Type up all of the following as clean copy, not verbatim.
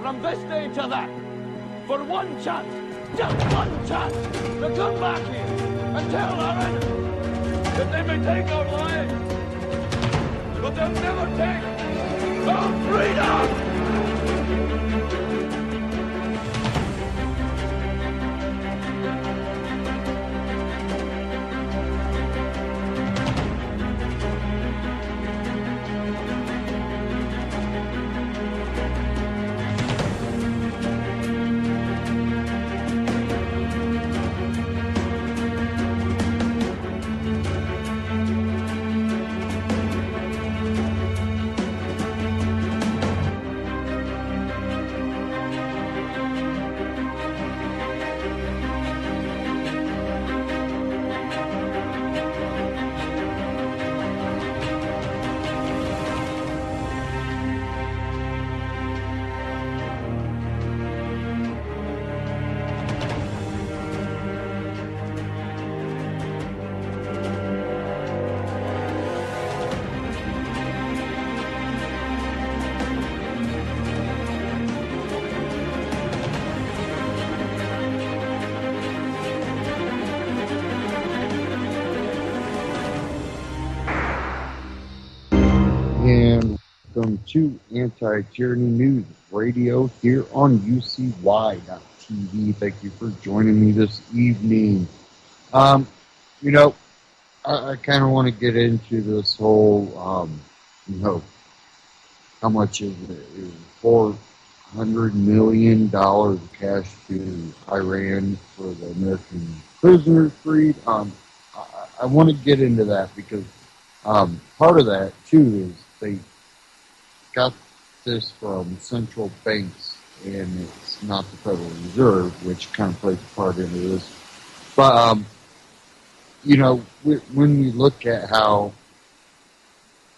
from this day to that, for one chance, just one chance, to come back here and tell our enemies that they may take our lives, but they'll never take our freedom! And welcome to Anti-Tyranny News Radio here on UCY.TV. Thank you for joining me this evening. I kind of want to get into this whole, how much is it? $400 million cash to Iran for the American prisoners freed. I want to get into that because part of that, too, is they got this from central banks, and it's not the Federal Reserve, which kind of plays a part into this. But, when we look at how,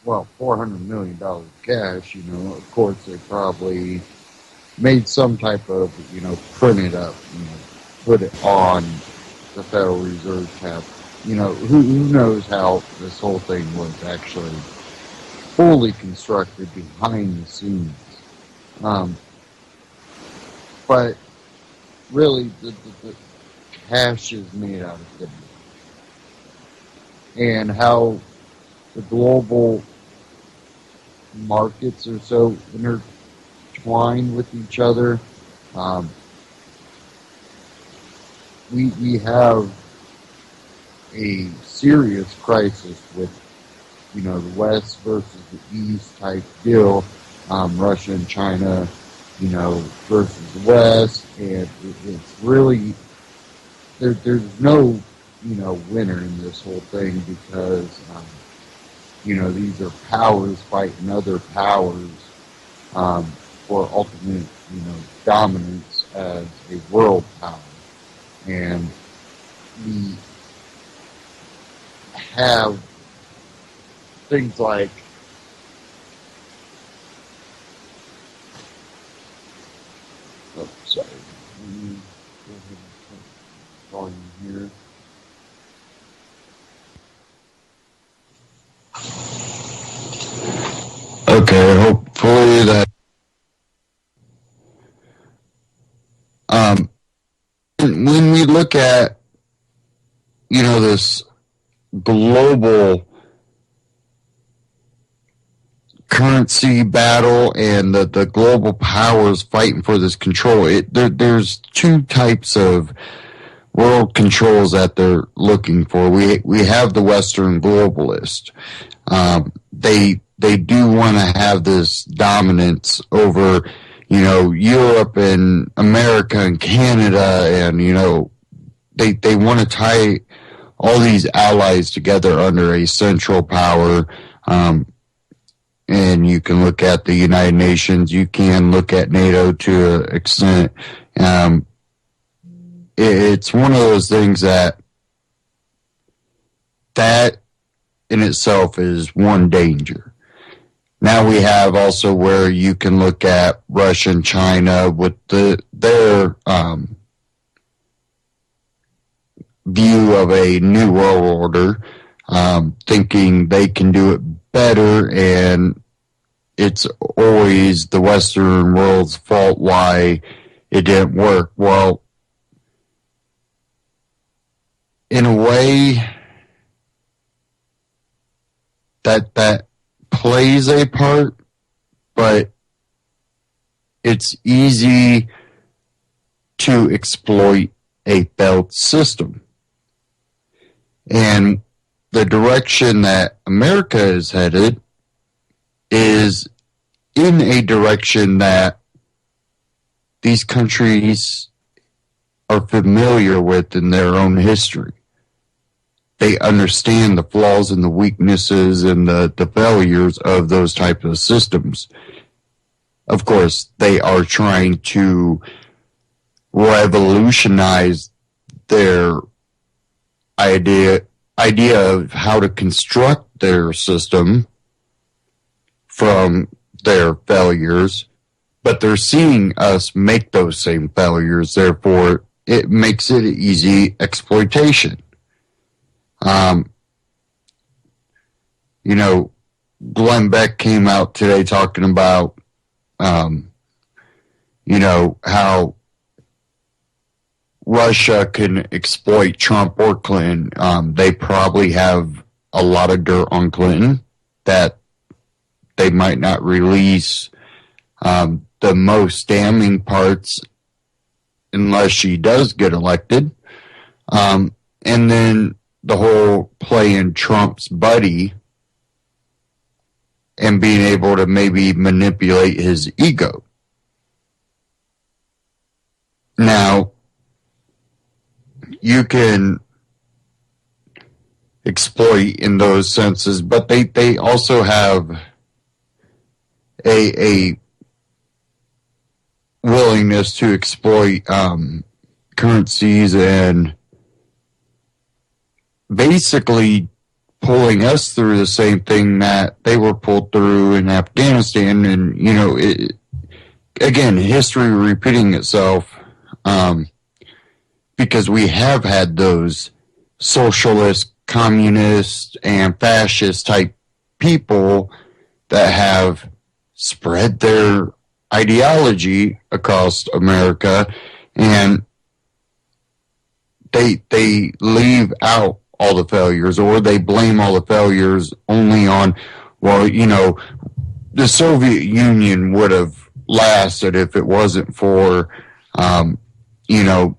$400 million cash, of course they probably made some type of, print it up, put it on the Federal Reserve tab. Who knows how this whole thing was actually fully constructed behind the scenes. But really, the cash is made out of thin air. And how the global markets are so intertwined with each other. We have a serious crisis with, the West versus the East type deal, Russia and China, versus the West, and it's really, there's no, winner in this whole thing because, these are powers fighting other powers, for ultimate, dominance as a world power. And we have things like sorry. Let me go ahead and turn the volume here. Okay, hopefully that when we look at this global currency battle and the global powers fighting for this control, there's two types of world controls that they're looking for. We have the Western globalist. They do want to have this dominance over, Europe and America and Canada, and, they want to tie all these allies together under a central power. And you can look at the United Nations, you can look at NATO to an extent. It's one of those things that in itself is one danger. Now we have also where you can look at Russia and China with their view of a new world order, thinking they can do it better and it's always the Western world's fault why it didn't work. Well, in a way, that plays a part, but it's easy to exploit a failed system. And the direction that America is headed is in a direction that these countries are familiar with in their own history. They understand the flaws and the weaknesses and the failures of those types of systems. Of course, they are trying to revolutionize their idea of how to construct their system from their failures, but they're seeing us make those same failures. Therefore, it makes it easy exploitation. You know, Glenn Beck came out today talking about, you know, how Russia can exploit Trump or Clinton. They probably have a lot of dirt on Clinton that they might not release the most damning parts unless she does get elected. And then the whole playing Trump's buddy and being able to maybe manipulate his ego. Now, you can exploit in those senses, but they also have a willingness to exploit currencies and basically pulling us through the same thing that they were pulled through in Afghanistan. And, you know, again, history repeating itself, because we have had those socialist, communist, and fascist type people that have spread their ideology across America, and they leave out all the failures, or they blame all the failures only on, well, you know, the Soviet Union would have lasted if it wasn't for, you know,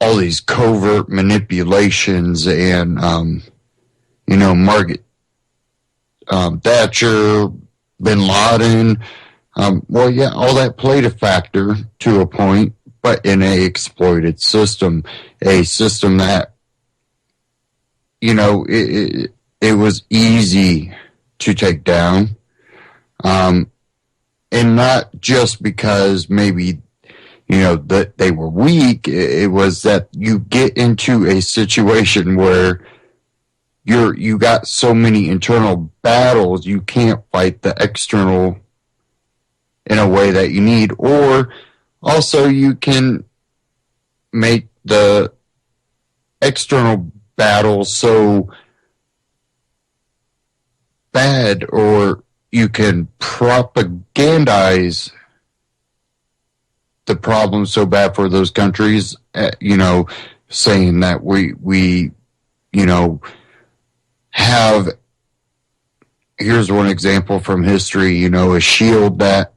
all these covert manipulations and, you know, Margaret Thatcher, Bin Laden. Well, yeah, all that played a factor to a point, but in a exploited system, a system that, you know, it was easy to take down. And not just because maybe, you know, that they were weak. It was that you get into a situation where you got so many internal battles, you can't fight the external in a way that you need. Or also you can make the external battle so bad, or you can propagandize the problem so bad for those countries, you know, saying that we, you know, have, here's one example from history, you know, a shield that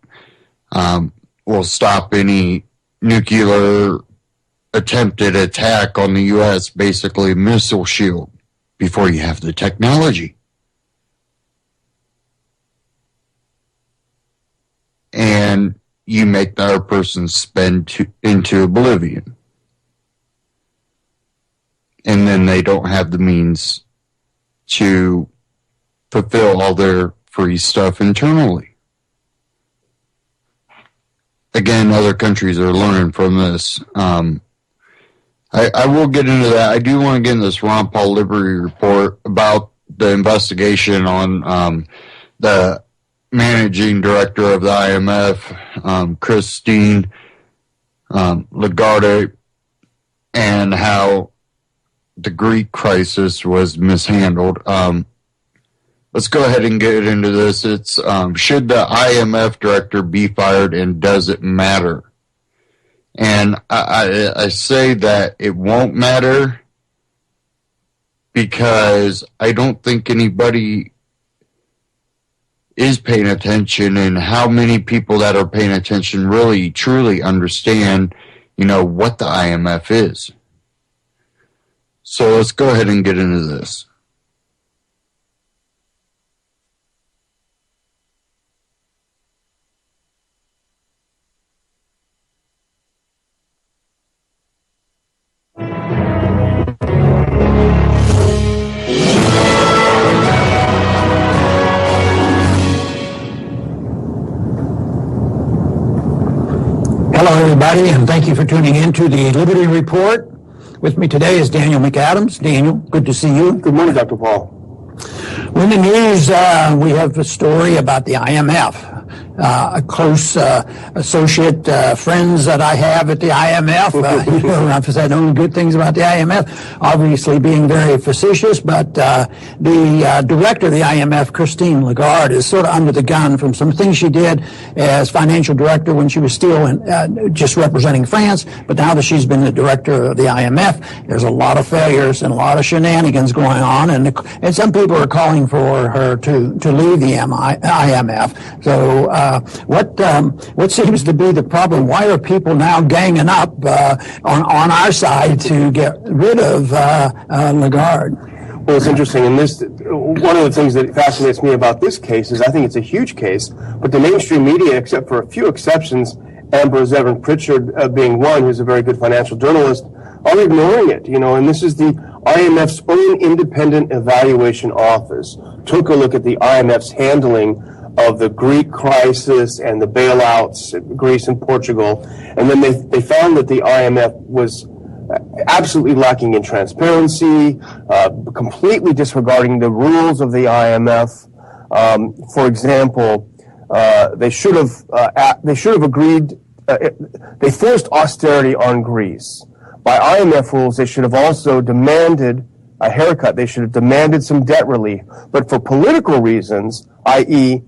will stop any nuclear attempted attack on the U.S., basically a missile shield, before you have the technology. And you make the other person spend into oblivion. And then they don't have the means to fulfill all their free stuff internally. Again, other countries are learning from this. I will get into that. I do want to get into this Ron Paul Liberty report about the investigation on the managing director of the IMF, Christine Lagarde, and how the Greek crisis was mishandled. let's go ahead and get into this. It's should the IMF director be fired, and does it matter? And I say that it won't matter because I don't think anybody is paying attention, and how many people that are paying attention really truly understand, what the IMF is. So let's go ahead and get into this. Hello, everybody, and thank you for tuning in to the Liberty Report. With me today is Daniel McAdams. Daniel, good to see you. Good morning, Dr. Paul. Well, in the news, we have a story about the IMF. A close associate, friends that I have at the IMF. I've said only good things about the IMF, obviously being very facetious, but the director of the IMF, Christine Lagarde, is sort of under the gun from some things she did as financial director when she was still just representing France, but now that she's been the director of the IMF, there's a lot of failures and a lot of shenanigans going on, and some people are calling for her to leave the IMF. So what seems to be the problem? Why are people now ganging up on our side to get rid of Lagarde? Well, it's interesting. And one of the things that fascinates me about this case is I think it's a huge case, but the mainstream media, except for a few exceptions, Ambrose Evan Pritchard being one, who's a very good financial journalist, are ignoring it. And this is the IMF's own independent evaluation office took a look at the IMF's handling of the Greek crisis and the bailouts in Greece and Portugal, and then they found that the IMF was absolutely lacking in transparency, completely disregarding the rules of the IMF. For example, they should have agreed. They forced austerity on Greece. By IMF rules, they should have also demanded a haircut. They should have demanded some debt relief. But for political reasons, i.e.,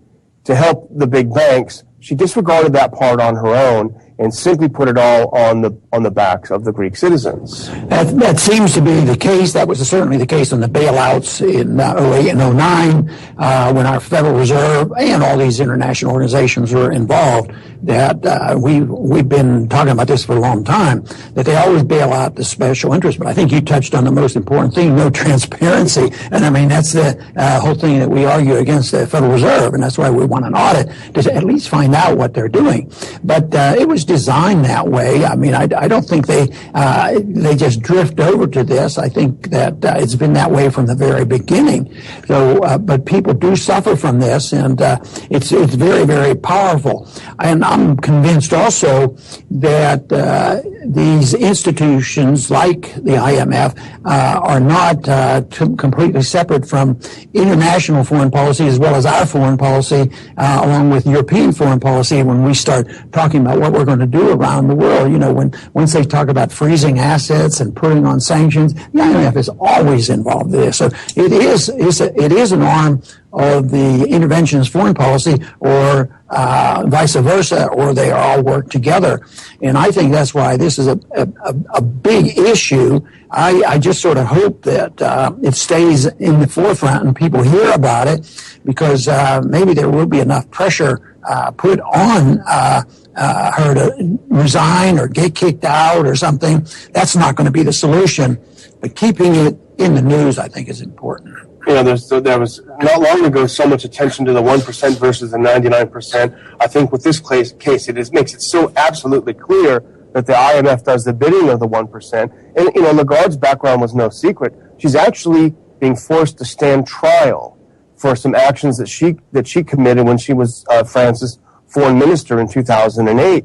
to help the big banks, she disregarded that part on her own and simply put it all on the backs of the Greek citizens. That seems to be the case. That was certainly the case on the bailouts in 08 and 09 when our Federal Reserve and all these international organizations were involved. That we've been talking about this for a long time, that they always bail out the special interest. But I think you touched on the most important thing, no transparency. And I mean, that's the whole thing that we argue against the Federal Reserve, and that's why we want an audit, to at least find out what they're doing. But it was designed that way. I mean, I don't think they just drift over to this. I think that it's been that way from the very beginning. So, but people do suffer from this, and it's very, very powerful. And I'm convinced also that these institutions like the IMF are not completely separate from international foreign policy as well as our foreign policy, along with European foreign policy. When we start talking about what we're going to do around the world, once they talk about freezing assets and putting on sanctions, the IMF is always involved in this. So it is an arm of the interventionist foreign policy, or vice versa, or they all work together. And I think that's why this is a big issue. I just sort of hope that it stays in the forefront and people hear about it, because maybe there will be enough pressure put on her to resign or get kicked out or something. That's not going to be the solution. But keeping it in the news, I think, is important. There was not long ago so much attention to the 1% versus the 99%. I think with this case, makes it so absolutely clear that the IMF does the bidding of the 1%. And Lagarde's background was no secret. She's actually being forced to stand trial for some actions that she committed when she was France's foreign minister in 2008.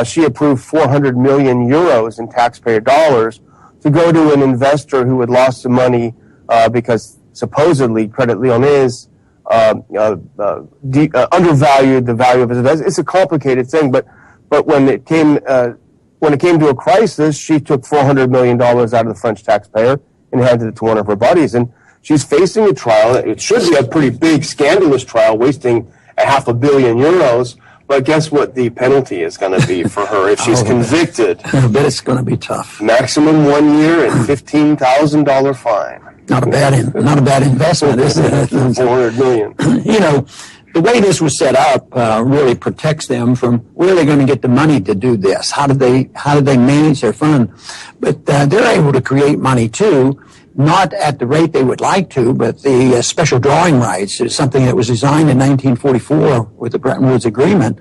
She approved 400 million euros in taxpayer dollars to go to an investor who had lost some money because supposedly Credit Lyonnais undervalued the value of his investment. It's a complicated thing, but when it came to a crisis, she took $400 million out of the French taxpayer and handed it to one of her buddies. And She's facing a trial. It should be a pretty big, scandalous trial, wasting €500 million. But guess what the penalty is going to be for her if she's convicted? I bet it's going to be tough. Maximum 1 year and $15,000 fine. Not a bad investment, is it? $400 million. You know, the way this was set up really protects them from where they're going to get the money to do this. How do they manage their fund? But they're able to create money too, not at the rate they would like to, but the special drawing rights is something that was designed in 1944 with the Bretton Woods Agreement,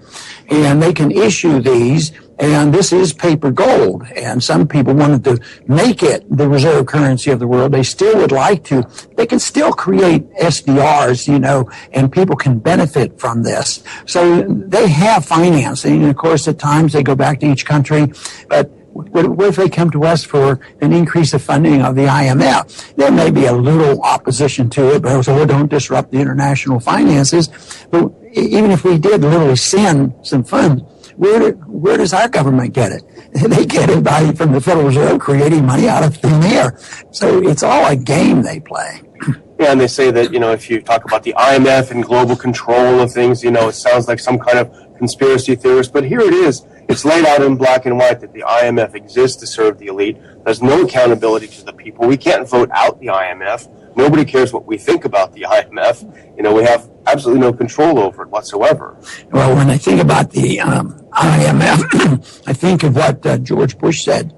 and they can issue these. And this is paper gold, and some people wanted to make it the reserve currency of the world. They still would like to. They can still create SDRs, you know, and people can benefit from this. So they have financing, and of course at times they go back to each country, but what if they come to us for an increase of funding of the IMF? There may be a little opposition to it, but don't disrupt the international finances. But even if we did literally send some funds, where does our government get it? They get it from the Federal Reserve creating money out of thin air. So it's all a game they play. Yeah, and they say that, you know, if you talk about the IMF and global control of things, you know, it sounds like some kind of conspiracy theorist. But here it is. It's laid out in black and white that the IMF exists to serve the elite. There's no accountability to the people. We can't vote out the IMF. Nobody cares what we think about the IMF. You know, we have absolutely no control over it whatsoever. Well, when I think about the IMF, I think of what George Bush said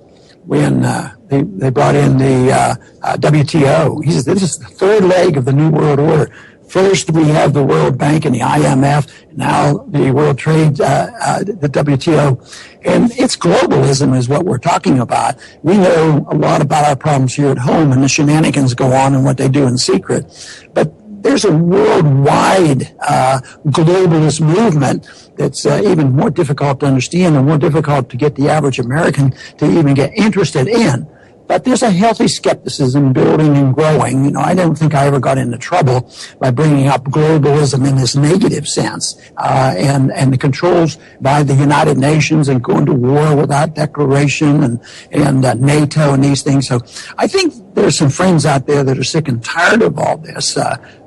when they brought in the WTO. He says, this is the third leg of the New World Order. First, we have the World Bank and the IMF, now the World Trade, the WTO. And it's globalism is what we're talking about. We know a lot about our problems here at home and the shenanigans go on and what they do in secret. But there's a worldwide globalist movement that's even more difficult to understand and more difficult to get the average American to even get interested in. But there's a healthy skepticism building and growing. You know, I don't think I ever got into trouble by bringing up globalism in this negative sense, and the controls by the United Nations and going to war without declaration and NATO and these things. So I think there's some friends out there that are sick and tired of all this.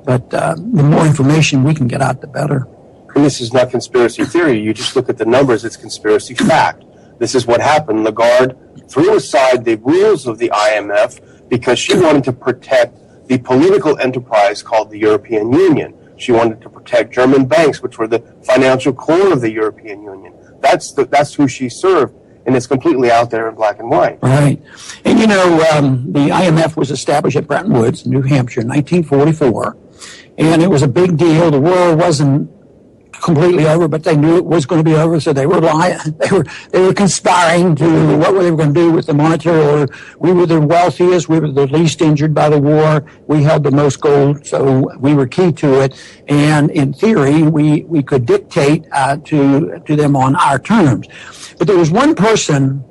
But the more information we can get out, the better. And this is not conspiracy theory. You just look at the numbers. It's conspiracy fact. This is what happened. Lagarde threw aside the rules of the IMF because she wanted to protect the political enterprise called the European Union. She wanted to protect German banks, which were the financial core of the European Union. That's who she served, and it's completely out there in black and white. Right. And, you know, the IMF was established at Bretton Woods, New Hampshire, in 1944, and it was a big deal. The war wasn't completely over, but they knew it was going to be over, so they were lying. They were conspiring to what they were going to do with the monetary order. We were the wealthiest. We were the least injured by the war. We held the most gold, so we were key to it. And in theory, we could dictate to them on our terms. But there was one person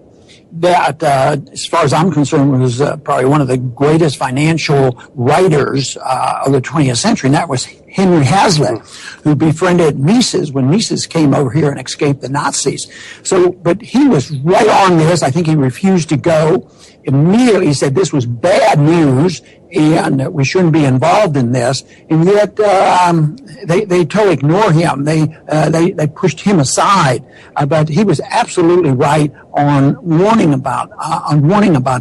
that, as far as I'm concerned, was probably one of the greatest financial writers of the 20th century, and that was Henry Hazlitt, who befriended Mises when Mises came over here and escaped the Nazis. So, but he was right on this. I think he refused to go. Immediately said this was bad news and that we shouldn't be involved in this. And yet they totally ignore him. They pushed him aside. But he was absolutely right on warning about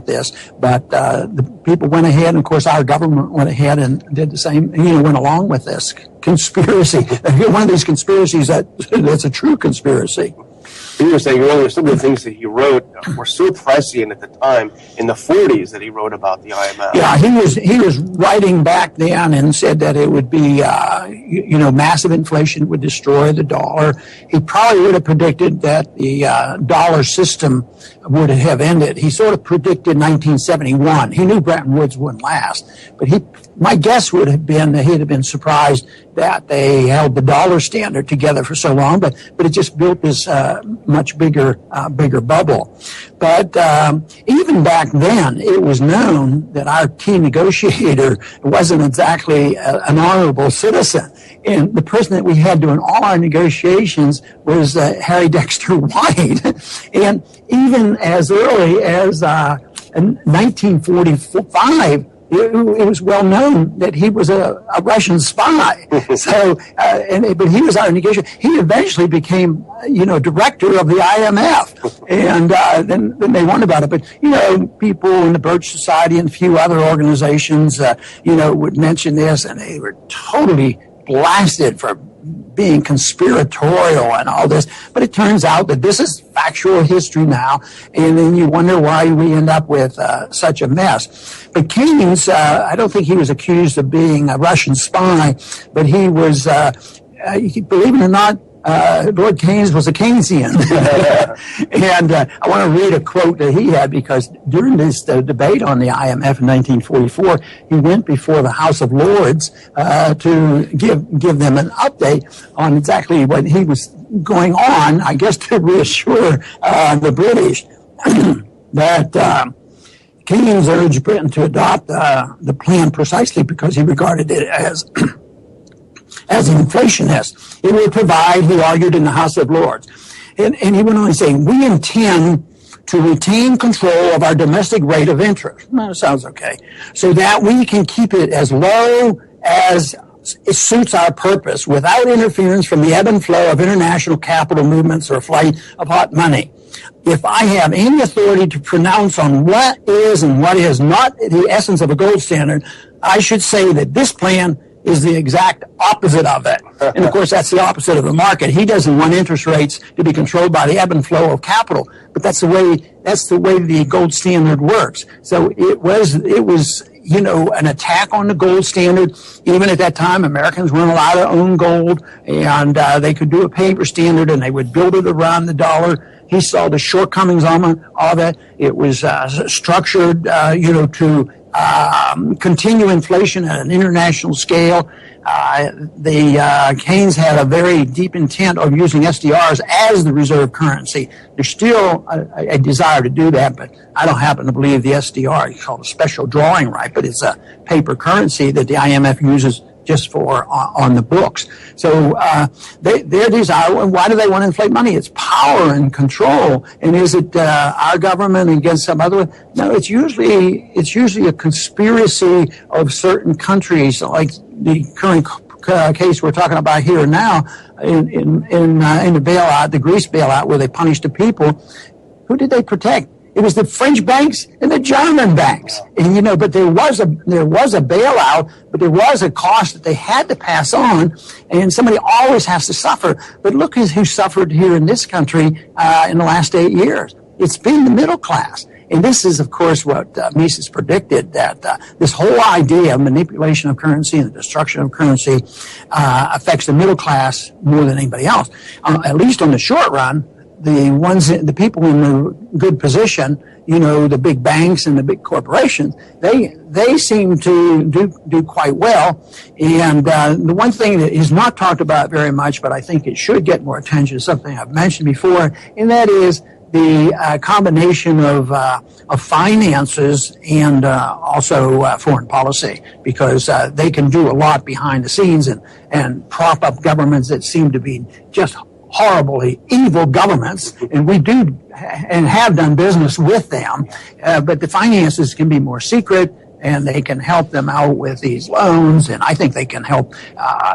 this. But the people went ahead, and of course our government went ahead and did the same. Went along with this conspiracy. One of these conspiracies that's a true conspiracy. You were saying earlier, some of the things that he wrote were so prescient at the time in the 40s that he wrote about the IMF. Yeah, he was writing back then and said that it would be, massive inflation would destroy the dollar. He probably would have predicted that the dollar system would have ended. He sort of predicted 1971. He knew Bretton Woods wouldn't last, but my guess would have been that he'd have been surprised that they held the dollar standard together for so long, but it just built this much bigger bubble. But even back then, it was known that our key negotiator wasn't exactly an honorable citizen. And the person that we had doing all our negotiations was Harry Dexter White. And even as early as in 1945, it was well known that he was a Russian spy. So, but he was our negotiator. He eventually became, director of the IMF, and then they wondered about it. But people in the Birch Society and a few other organizations, would mention this, and they were totally blasted for being conspiratorial and all this. But it turns out that this is factual history now, and then you wonder why we end up with such a mess. But Keynes, I don't think he was accused of being a Russian spy, but he was, believe it or not, Lord Keynes was a Keynesian. And I want to read a quote that he had, because during this debate on the IMF in 1944, he went before the House of Lords to give them an update on exactly what he was going on, I guess to reassure the British that Keynes urged Britain to adopt the plan precisely because he regarded it as inflationist. It would provide, he argued in the House of Lords. And he went on saying, we intend to retain control of our domestic rate of interest. Well, that sounds okay. So that we can keep it as low as it suits our purpose without interference from the ebb and flow of international capital movements or flight of hot money. If I have any authority to pronounce on what is and what is not the essence of a gold standard, I should say that this plan is the exact opposite of it. And of course, that's the opposite of the market. He doesn't want interest rates to be controlled by the ebb and flow of capital, but that's the way the gold standard works. So it was, an attack on the gold standard. Even at that time, Americans weren't allowed to own gold, and they could do a paper standard, and they would build it around the dollar. He saw the shortcomings of it. It was structured, to continue inflation at an international scale. Keynes had a very deep intent of using SDRs as the reserve currency. There's still a desire to do that, but I don't happen to believe the SDR is called a special drawing right, but it's a paper currency that the IMF uses just for on the books. So their desire, why do they want to inflate money? It's power and control. And is it our government against some other one? No, it's usually a conspiracy of certain countries, like the current case we're talking about here and now in the bailout, the Greece bailout, where they punished the people. Who did they protect? It was the French banks and the German banks. And, but there was a bailout, but there was a cost that they had to pass on, and somebody always has to suffer. But look who suffered here in this country in the last 8 years. It's been the middle class. And this is, of course, what Mises predicted, that this whole idea of manipulation of currency and the destruction of currency affects the middle class more than anybody else. At least on the short run, the people in the good position, the big banks and the big corporations, they seem to do quite well. And the one thing that is not talked about very much, but I think it should get more attention, is something I've mentioned before, and that is the combination of finances and also foreign policy, because they can do a lot behind the scenes and prop up governments that seem to be just horribly evil governments, and we do and have done business with them, but the finances can be more secret, and they can help them out with these loans, and I think they can help,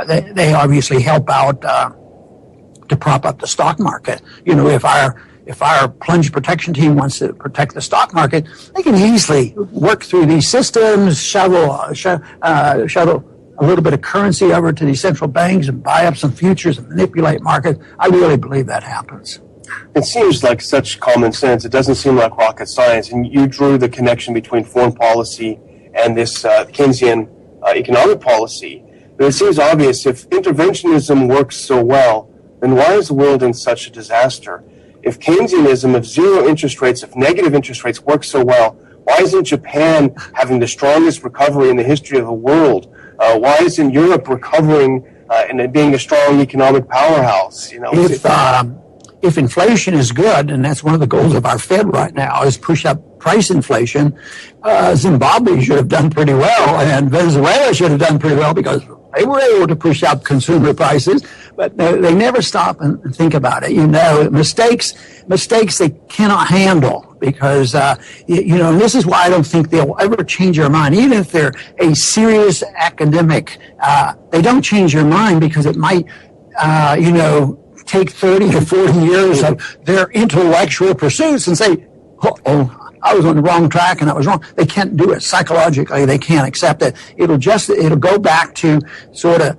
they obviously help out to prop up the stock market. If our plunge protection team wants to protect the stock market, they can easily work through these systems, shuttle a little bit of currency over to these central banks and buy up some futures and manipulate markets. I really believe that happens. It seems like such common sense. It doesn't seem like rocket science. And you drew the connection between foreign policy and this Keynesian economic policy. But it seems obvious, if interventionism works so well, then why is the world in such a disaster? If Keynesianism, if zero interest rates, if negative interest rates work so well, why isn't Japan having the strongest recovery in the history of the world? Why isn't Europe recovering and being a strong economic powerhouse? If inflation is good, and that's one of the goals of our Fed right now, is push up price inflation, Zimbabwe should have done pretty well, and Venezuela should have done pretty well, because They were able to push up consumer prices, but they never stop and think about it. Mistakes they cannot handle because, this is why I don't think they'll ever change their mind. Even if they're a serious academic, they don't change their mind because it might, take 30 or 40 years of their intellectual pursuits and say, oh, I was on the wrong track and I was wrong. They can't do it psychologically. They can't accept it. It'll go back to sort of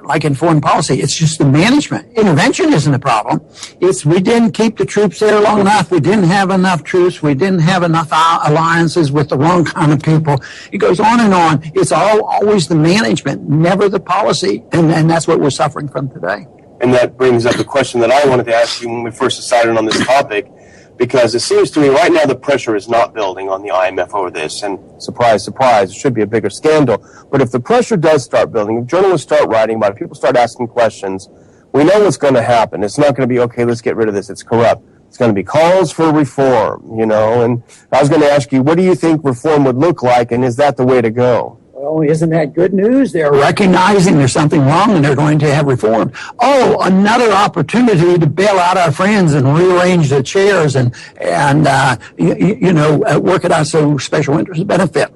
like in foreign policy. It's just the management. Intervention isn't a problem. We didn't keep the troops there long enough. We didn't have enough troops. We didn't have enough alliances with the wrong kind of people. It goes on and on. It's always the management, never the policy. And that's what we're suffering from today. And that brings up the question that I wanted to ask you when we first decided on this topic. Because it seems to me right now the pressure is not building on the IMF over this. And surprise, surprise, it should be a bigger scandal. But if the pressure does start building, if journalists start writing about it, people start asking questions, we know what's going to happen. It's not going to be, okay, let's get rid of this, it's corrupt. It's going to be calls for reform, And I was going to ask you, what do you think reform would look like, and is that the way to go? Well, isn't that good news? They're recognizing there's something wrong and they're going to have reform. Oh, another opportunity to bail out our friends and rearrange the chairs and work it out so special interest benefit.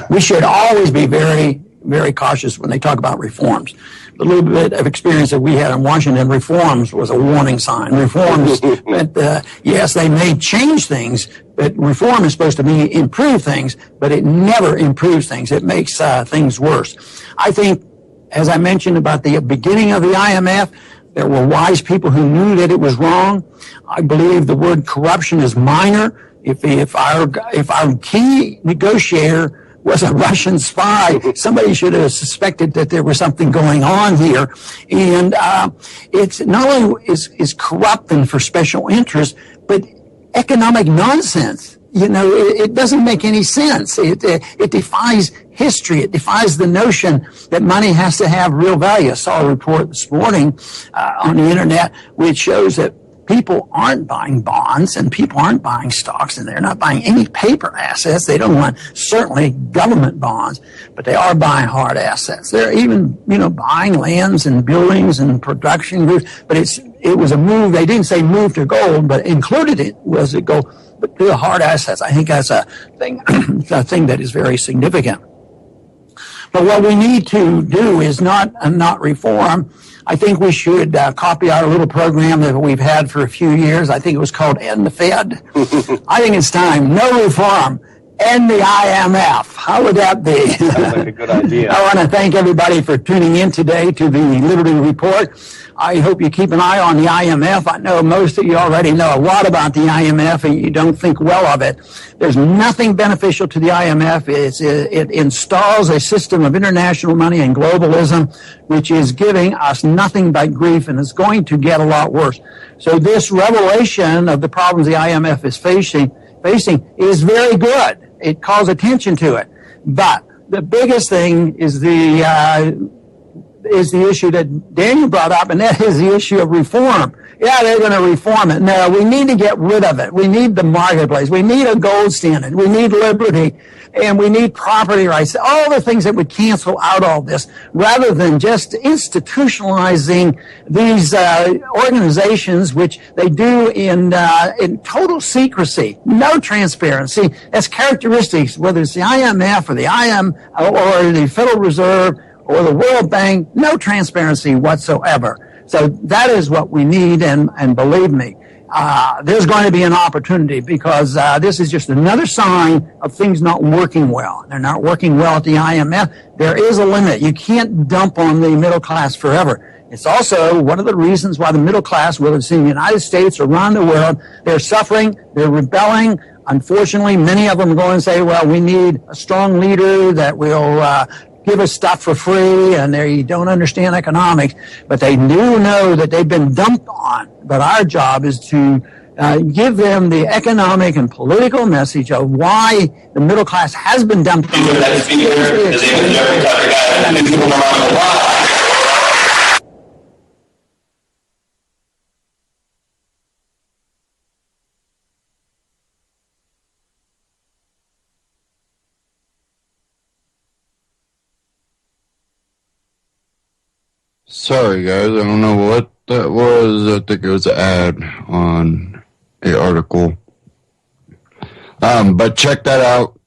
We should always be very, very cautious when they talk about reforms. The little bit of experience that we had in Washington, reforms was a warning sign. Reforms meant, yes, they may change things, but reform is supposed to improve things, but it never improves things. It makes things worse. I think, as I mentioned about the beginning of the IMF, there were wise people who knew that it was wrong. I believe the word corruption is minor. If our key negotiator was a Russian spy, somebody should have suspected that there was something going on here. And it's not only is corrupt and for special interest, but economic nonsense. It doesn't make any sense. It defies history. It defies the notion that money has to have real value. I saw a report this morning on the internet which shows that people aren't buying bonds and people aren't buying stocks and they're not buying any paper assets. They don't want certainly government bonds, but they are buying hard assets. They're even, buying lands and buildings and production groups, but it was a move. They didn't say move to gold, but included it was to go to the hard assets. I think that's a thing that is very significant. But what we need to do is not reform. I think we should copy out a little program that we've had for a few years. I think it was called End the Fed. I think it's time. No reform. End the IMF. How would that be? Sounds like a good idea. I want to thank everybody for tuning in today to the Liberty Report. I hope you keep an eye on the IMF. I know most of you already know a lot about the IMF and you don't think well of it. There's nothing beneficial to the IMF. It installs a system of international money and globalism, which is giving us nothing but grief and is going to get a lot worse. So this revelation of the problems the IMF is facing is very good. It calls attention to it. But the biggest thing is the issue that Daniel brought up, and that is the issue of reform. Yeah, they're going to reform it. No, we need to get rid of it. We need the marketplace. We need a gold standard. We need liberty, and we need property rights. All the things that would cancel out all this, rather than just institutionalizing these organizations, which they do in total secrecy, no transparency. That's characteristics, whether it's the IMF or the or the Federal Reserve or the World Bank, no transparency whatsoever. So that is what we need, and believe me, there's going to be an opportunity because this is just another sign of things not working well. They're not working well at the IMF. There is a limit. You can't dump on the middle class forever. It's also one of the reasons why the middle class, whether it's in the United States or around the world, they're suffering, they're rebelling. Unfortunately, many of them go and say, well, we need a strong leader that will give us stuff for free, and they don't understand economics, but they do know that they've been dumped on. But our job is to give them the economic and political message of why the middle class has been dumped on. Sorry, guys. I don't know what that was. I think it was an ad on the article. But check that out.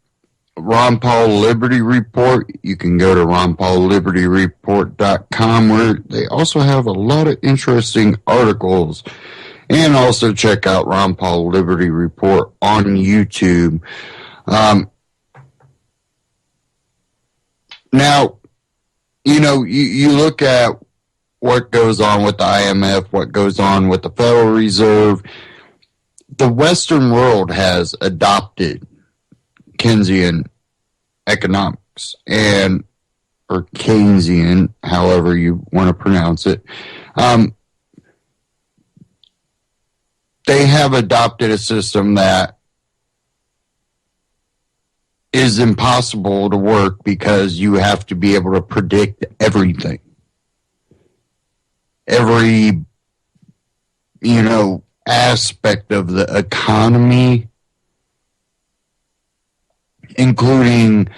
Ron Paul Liberty Report. You can go to ronpaullibertyreport.com, where they also have a lot of interesting articles. And also check out Ron Paul Liberty Report on YouTube. Now, you look at what goes on with the IMF, what goes on with the Federal Reserve. The Western world has adopted Keynesian economics or Keynesian, however you want to pronounce it. They have adopted a system that is impossible to work because you have to be able to predict everything. Every, aspect of the economy, including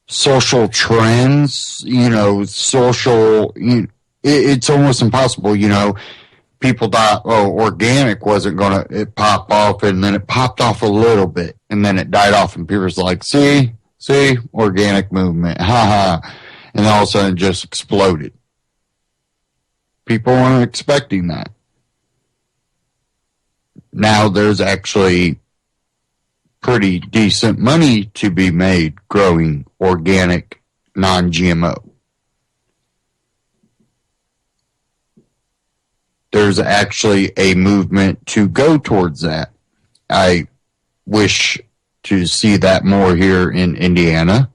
social trends, it's almost impossible, People thought, organic wasn't going to pop off, and then it popped off a little bit, and then it died off, and people was like, see, organic movement, ha. And all of a sudden it just exploded. People weren't expecting that. Now there's actually pretty decent money to be made growing organic, non-GMO. There's actually a movement to go towards that. I wish to see that more here in Indiana.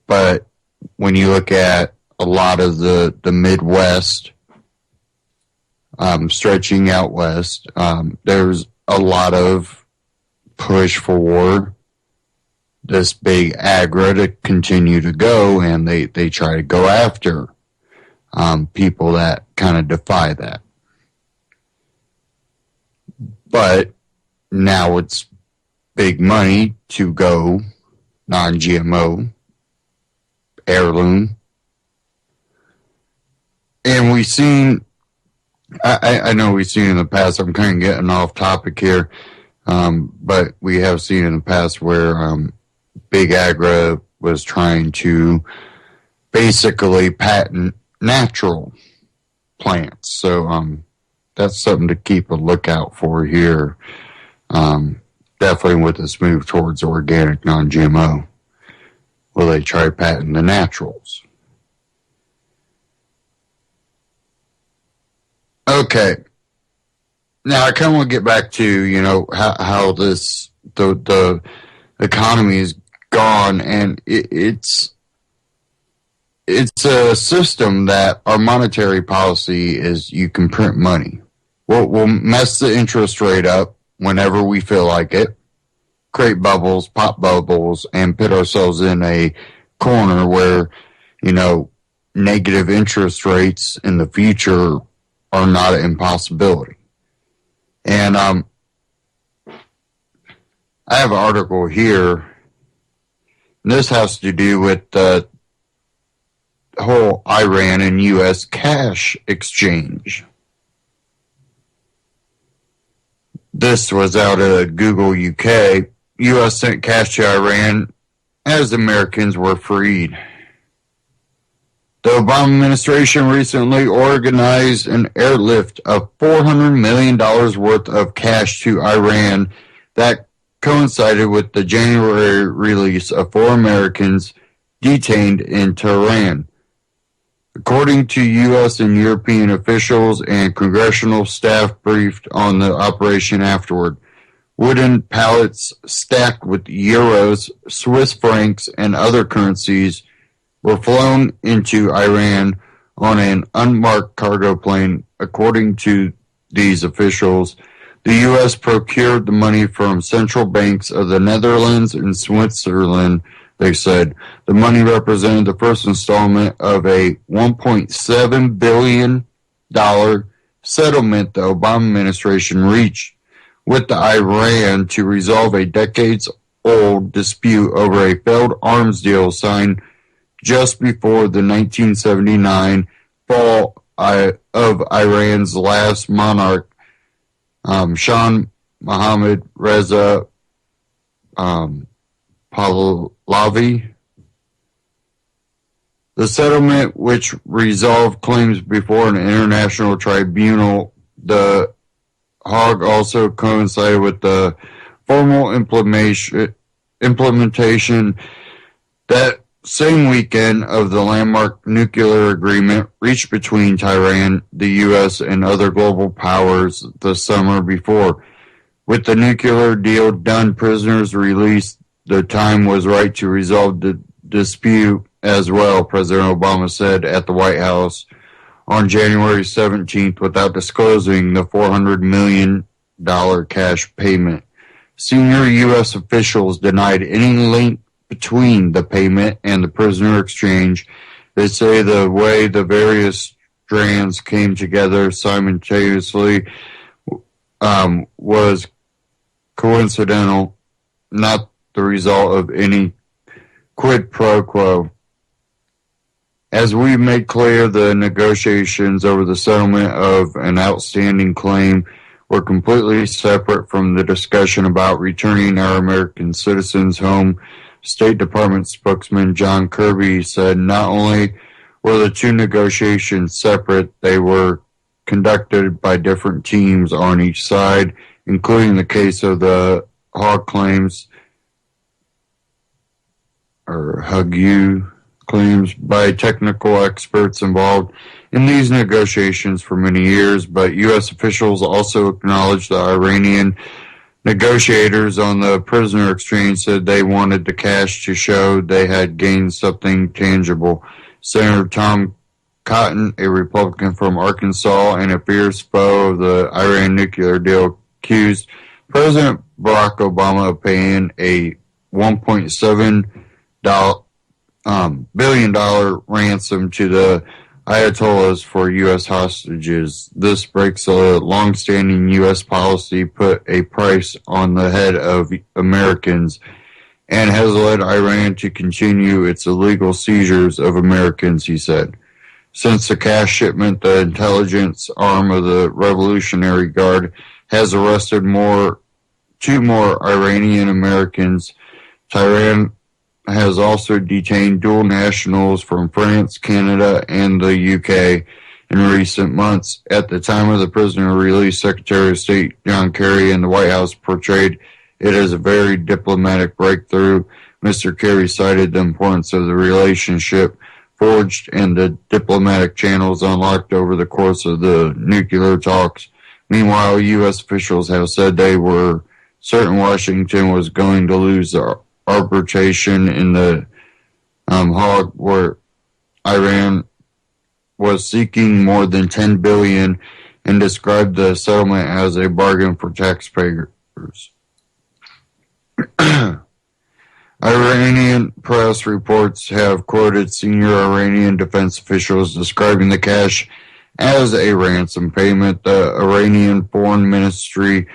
But when you look at a lot of the Midwest, stretching out west, there's a lot of push for this big agri to continue to go, and they try to go after people that kind of defy that. But now it's big money to go non-GMO, heirloom. And we've seen, I know we've seen in the past, I'm kind of getting off topic here, but we have seen in the past where Big Agri was trying to basically patent natural plants. So that's something to keep a lookout for here. Definitely with this move towards organic, non-GMO. Will they try patent the naturals? Okay. Now I kind of want to get back to, how the economy is gone, and it's a system that our monetary policy is you can print money. We'll mess the interest rate up whenever we feel like it, create bubbles, pop bubbles, and put ourselves in a corner where, negative interest rates in the future are not an impossibility. And I have an article here. And this has to do with the whole Iran and U.S. cash exchange. This was out of Google UK. U.S. sent cash to Iran as Americans were freed. The Obama administration recently organized an airlift of $400 million worth of cash to Iran that coincided with the January release of 4 Americans detained in Tehran. According to U.S. and European officials and congressional staff briefed on the operation afterward, wooden pallets stacked with euros, Swiss francs, and other currencies were flown into Iran on an unmarked cargo plane. According to these officials, the U.S. procured the money from central banks of the Netherlands and Switzerland. They said the money represented the first installment of a $1.7 billion settlement the Obama administration reached with the Iran to resolve a decades-old dispute over a failed arms deal signed just before the 1979 fall of Iran's last monarch, Shah Mohammad Reza Pahlavi. The settlement, which resolved claims before an international tribunal, The Hague, also coincided with the formal implementation that same weekend of the landmark nuclear agreement reached between Tehran, the U.S., and other global powers the summer before. With the nuclear deal done, prisoners released, the time was right to resolve the dispute as well, President Obama said at the White House on January 17th without disclosing the $400 million cash payment. Senior U.S. officials denied any link between the payment and the prisoner exchange. They say the way the various strands came together simultaneously was coincidental, not the result of any quid pro quo. As we made clear, the negotiations over the settlement of an outstanding claim were completely separate from the discussion about returning our American citizens home. State Department spokesman John Kirby said not only were the two negotiations separate, they were conducted by different teams on each side, including the case of the Hague claims, or Hague claims, by technical experts involved in these negotiations for many years, but U.S. officials also acknowledged the Iranian negotiators on the prisoner exchange said they wanted the cash to show they had gained something tangible. Senator Tom Cotton, a Republican from Arkansas and a fierce foe of the Iran nuclear deal, accused President Barack Obama of paying a $1.7 billion ransom to the Ayatollahs for U.S. hostages. This breaks a long-standing U.S. policy, put a price on the head of Americans, and has led Iran to continue its illegal seizures of Americans, he said. Since the cash shipment, the intelligence arm of the Revolutionary Guard has arrested two more Iranian Americans. Tehran has also detained dual nationals from France, Canada, and the UK in recent months. At the time of the prisoner release, Secretary of State John Kerry and the White House portrayed it as a very diplomatic breakthrough. Mr. Kerry cited the importance of the relationship forged and the diplomatic channels unlocked over the course of the nuclear talks. Meanwhile, U.S. officials have said they were certain Washington was going to lose the arbitration in the Hague, where Iran was seeking more than $10 billion, and described the settlement as a bargain for taxpayers. Iranian press reports have quoted senior Iranian defense officials describing the cash as a ransom payment. The Iranian Foreign Ministry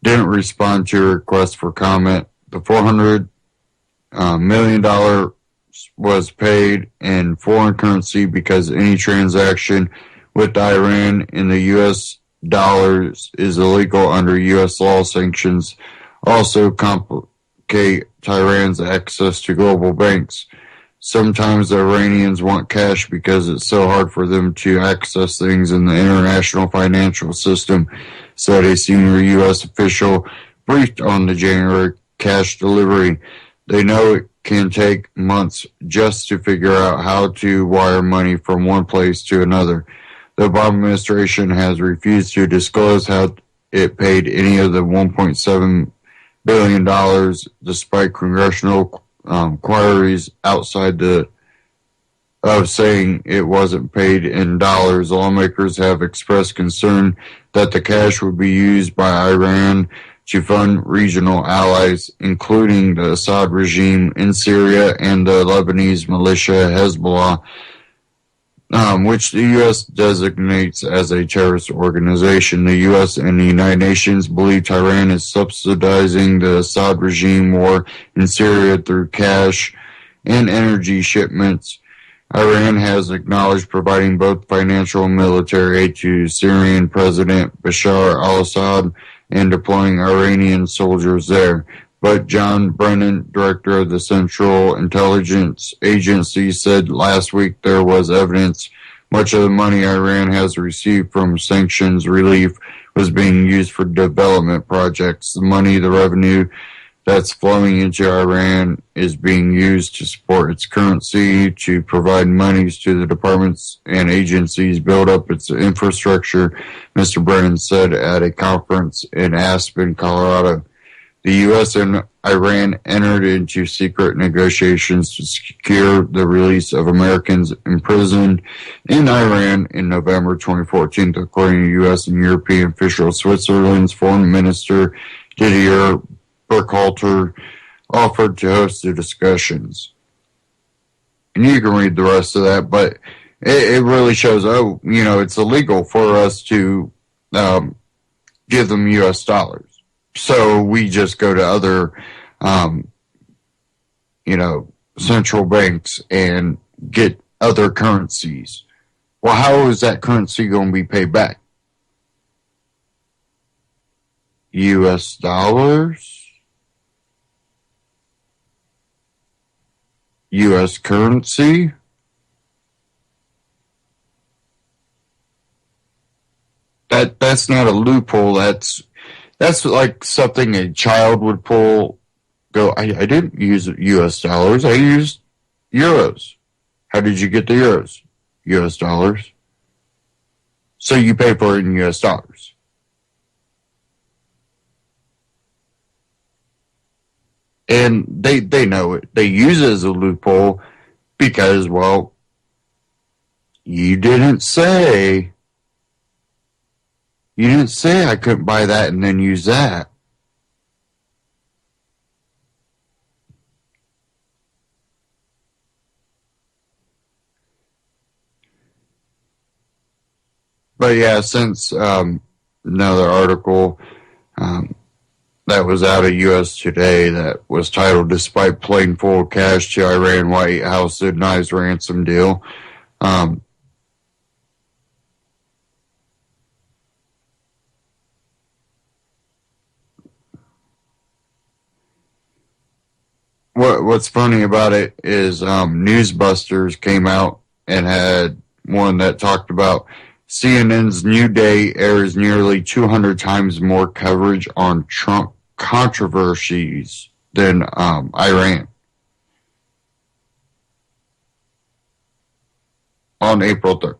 didn't respond to a request for comment. The $400 million was paid in foreign currency because any transaction with Iran in the U.S. dollars is illegal under U.S. law. Sanctions also complicate Tehran's access to global banks. Sometimes the Iranians want cash because it's so hard for them to access things in the international financial system, said a senior U.S. official briefed on the January cash delivery. They know it can take months just to figure out how to wire money from one place to another. The Obama administration has refused to disclose how it paid any of the $1.7 billion, despite congressional inquiries outside of saying it wasn't paid in dollars. Lawmakers have expressed concern that the cash would be used by Iran to fund regional allies, including the Assad regime in Syria and the Lebanese militia Hezbollah, which the U.S. designates as a terrorist organization. The U.S. and the United Nations believe Tehran is subsidizing the Assad regime war in Syria through cash and energy shipments. Iran has acknowledged providing both financial and military aid to Syrian President Bashar al-Assad and deploying Iranian soldiers there. But John Brennan, director of the Central Intelligence Agency, said last week there was evidence much of the money Iran has received from sanctions relief was being used for development projects. The money, the revenue that's flowing into Iran is being used to support its currency, to provide monies to the departments and agencies, build up its infrastructure, Mr. Brennan said at a conference in Aspen, Colorado. The U.S. and Iran entered into secret negotiations to secure the release of Americans imprisoned in Iran in November 2014, according to U.S. and European officials. Switzerland's Foreign Minister Didier Burkhalter offered to host the discussions. And you can read the rest of that, but it really shows, it's illegal for us to give them U.S. dollars. So we just go to other, central banks and get other currencies. Well, how is that currency going to be paid back? U.S. dollars? U.S. currency? That's not a loophole. That's like something a child would pull. I didn't use U.S. dollars. I used euros. How did you get the euros? U.S. dollars. So you pay for it in U.S. dollars. And they know it. They use it as a loophole because, you didn't say I couldn't buy that and then use that. But yeah, since another article that was out of U.S. Today that was titled, "Despite Plane Full of Cash to Iran, White House Denies Ransom Deal." What's funny about it is Newsbusters came out and had one that talked about CNN's New Day airs nearly 200 times more coverage on Trump controversies than Iran. On April 3rd.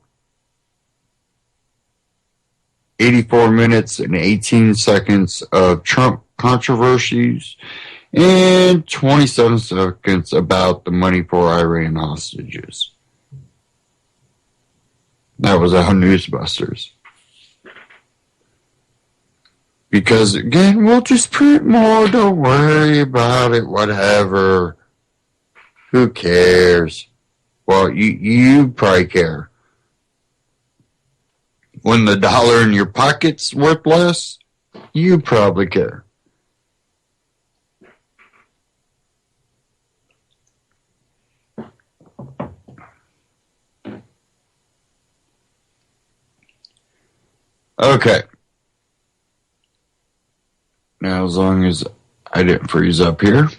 84 minutes and 18 seconds of Trump controversies and 27 seconds about the money for Iran hostages. That was on Newsbusters. Because, again, we'll just print more, don't worry about it, whatever. Who cares? Well, you probably care. When the dollar in your pocket's worth less, you probably care. Okay. Now, as long as I didn't freeze up here.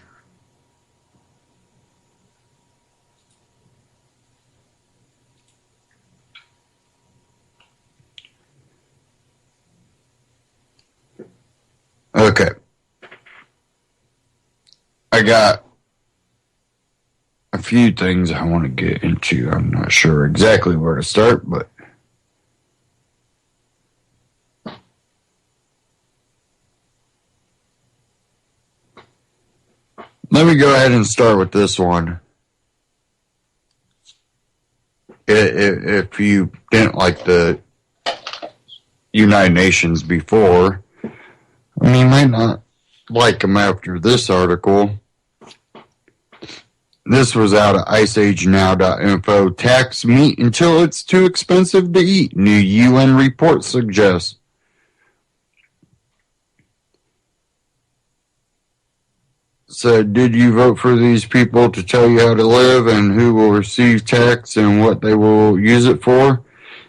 Okay. I got a few things I want to get into. I'm not sure exactly where to start, but let me go ahead and start with this one. If you didn't like the United Nations before, I mean, you might not like them after this article. This was out of IceAgeNow.info. Tax meat until it's too expensive to eat, new UN report suggests. said, did you vote for these people to tell you how to live and who will receive tax and what they will use it for?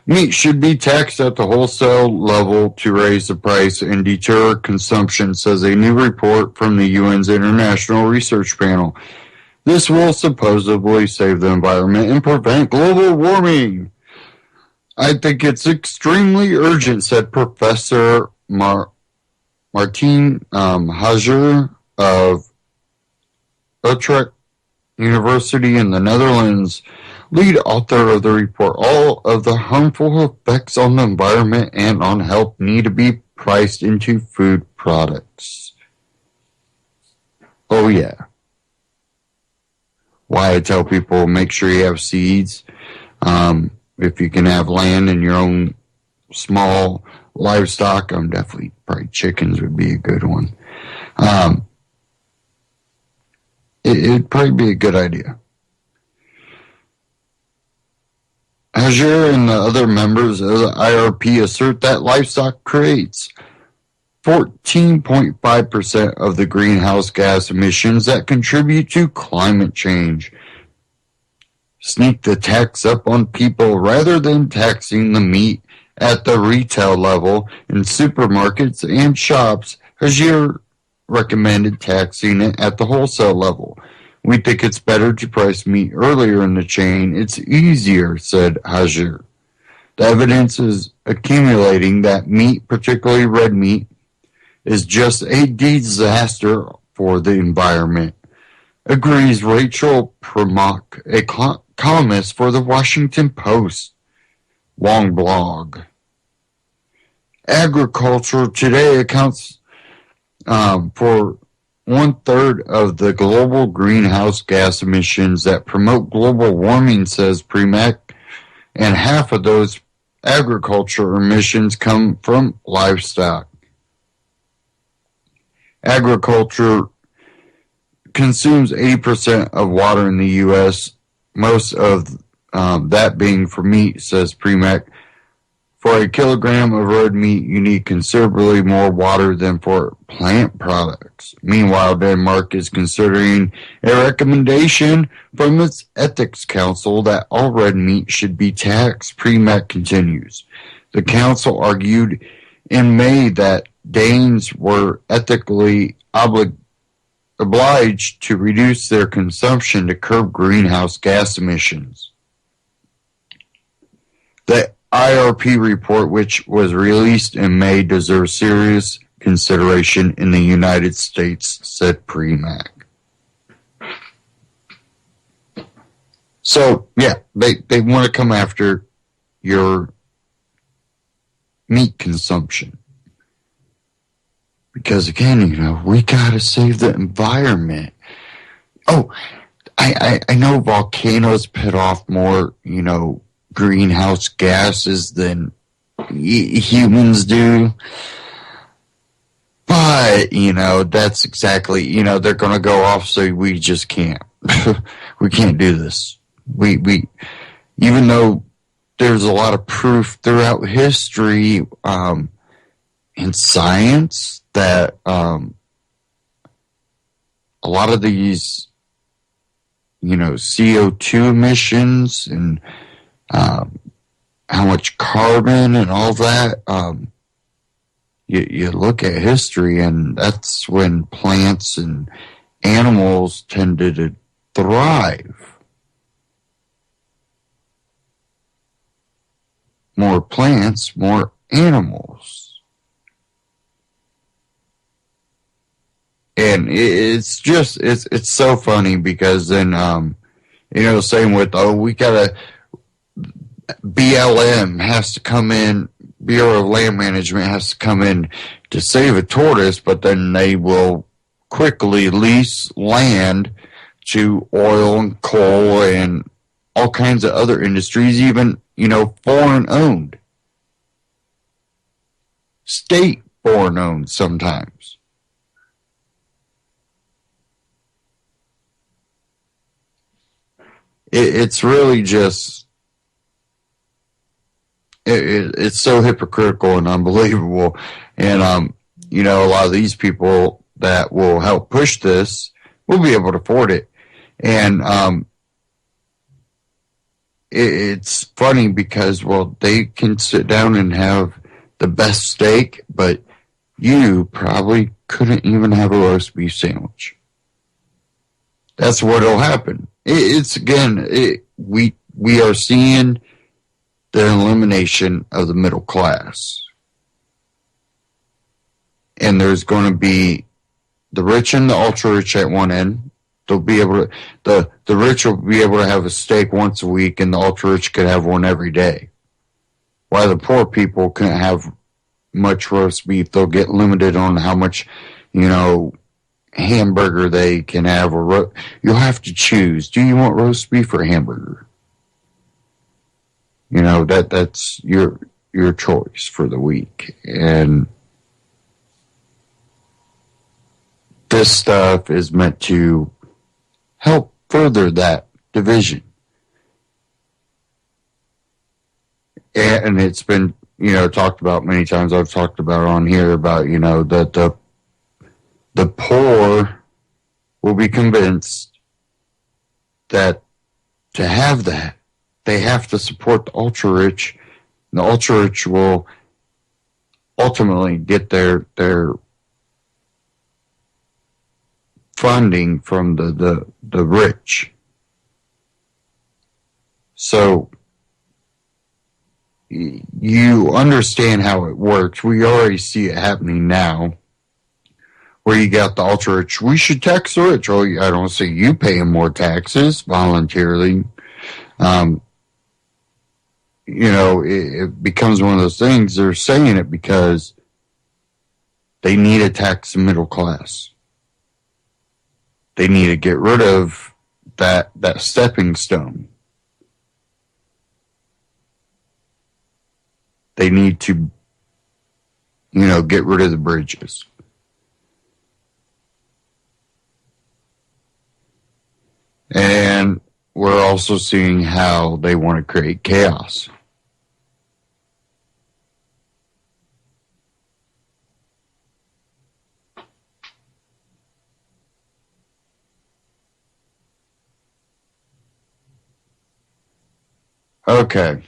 Meat should be taxed at the wholesale level to raise the price and deter consumption, says a new report from the UN's International Research Panel. This will supposedly save the environment and prevent global warming. I think it's extremely urgent, said Professor Martin Hager of Utrecht University in the Netherlands, lead author of the report. All of the harmful effects on the environment and on health need to be priced into food products. Oh yeah. Why I tell people make sure you have seeds. If you can have land and your own small livestock, definitely probably chickens would be a good one. It'd probably be a good idea. Azure and the other members of the IRP assert that livestock creates 14.5% of the greenhouse gas emissions that contribute to climate change. Sneak the tax up on people rather than taxing the meat at the retail level in supermarkets and shops. Azure recommended taxing it at the wholesale level. We think it's better to price meat earlier in the chain. It's easier, said Hajer. The evidence is accumulating that meat, particularly red meat, is just a disaster for the environment, agrees Rachel Promach, a columnist for the Washington Post. Long blog. Agriculture today accounts for 1/3 of the global greenhouse gas emissions that promote global warming, says Premack, and half of those agriculture emissions come from livestock. Agriculture consumes 80% of water in the U.S., most of that being for meat, says Premack. For a kilogram of red meat, you need considerably more water than for plant products. Meanwhile, Denmark is considering a recommendation from its Ethics Council that all red meat should be taxed. Premack continues. The council argued in May that Danes were ethically obliged to reduce their consumption to curb greenhouse gas emissions. The IRP report, which was released in May, deserves serious consideration in the United States, said Premack. So, yeah, they want to come after your meat consumption. Because, again, we got to save the environment. Oh, I know volcanoes put off more, greenhouse gases than humans do. But, that's exactly, they're going to go off, so we just can't. We can't do this. We even though there's a lot of proof throughout history in science that a lot of these, CO2 emissions and how much carbon and all that, you look at history, and that's when plants and animals tended to thrive. More plants, more animals. And it's so funny because then, same with, we gotta, BLM has to come in, Bureau of Land Management has to come in to save a tortoise, but then they will quickly lease land to oil and coal and all kinds of other industries, even, foreign owned. State foreign owned sometimes. It's really just, it's so hypocritical and unbelievable. And, a lot of these people that will help push this, we'll be able to afford it. And it's funny because, well, they can sit down and have the best steak, but you probably couldn't even have a roast beef sandwich. That's what'll happen. We are seeing the elimination of the middle class. And there's going to be the rich and the ultra rich at one end. They'll be able to, the rich will be able to have a steak once a week, and the ultra rich could have one every day. While the poor people can't have much roast beef, they'll get limited on how much, hamburger they can have, or you'll have to choose. Do you want roast beef or hamburger? That's your choice for the week. And this stuff is meant to help further that division. And it's been, talked about many times. I've talked about on here about, that the poor will be convinced that to have that, they have to support the ultra rich. The ultra rich will ultimately get their funding from the rich. So you understand how it works. We already see it happening now, where you got the ultra rich. We should tax the rich. Oh, I don't see you paying more taxes voluntarily. It becomes one of those things. They're saying it because they need to tax the middle class. They need to get rid of that stepping stone. They need to, get rid of the bridges. And we're also seeing how they want to create chaos. Okay.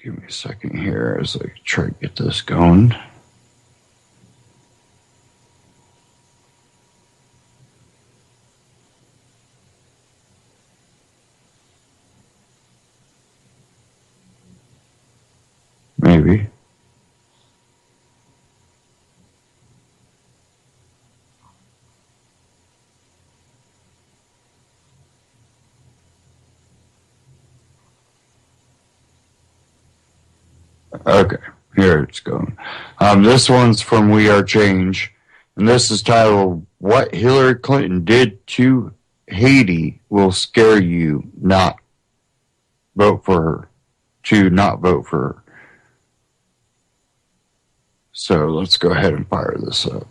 Give me a second here as I try to get this going. Maybe. Okay, here it's going. This one's from We Are Change, and this is titled, What Hillary Clinton Did to Haiti Will Scare You Not Vote for Her. To not vote for her. So let's go ahead and fire this up.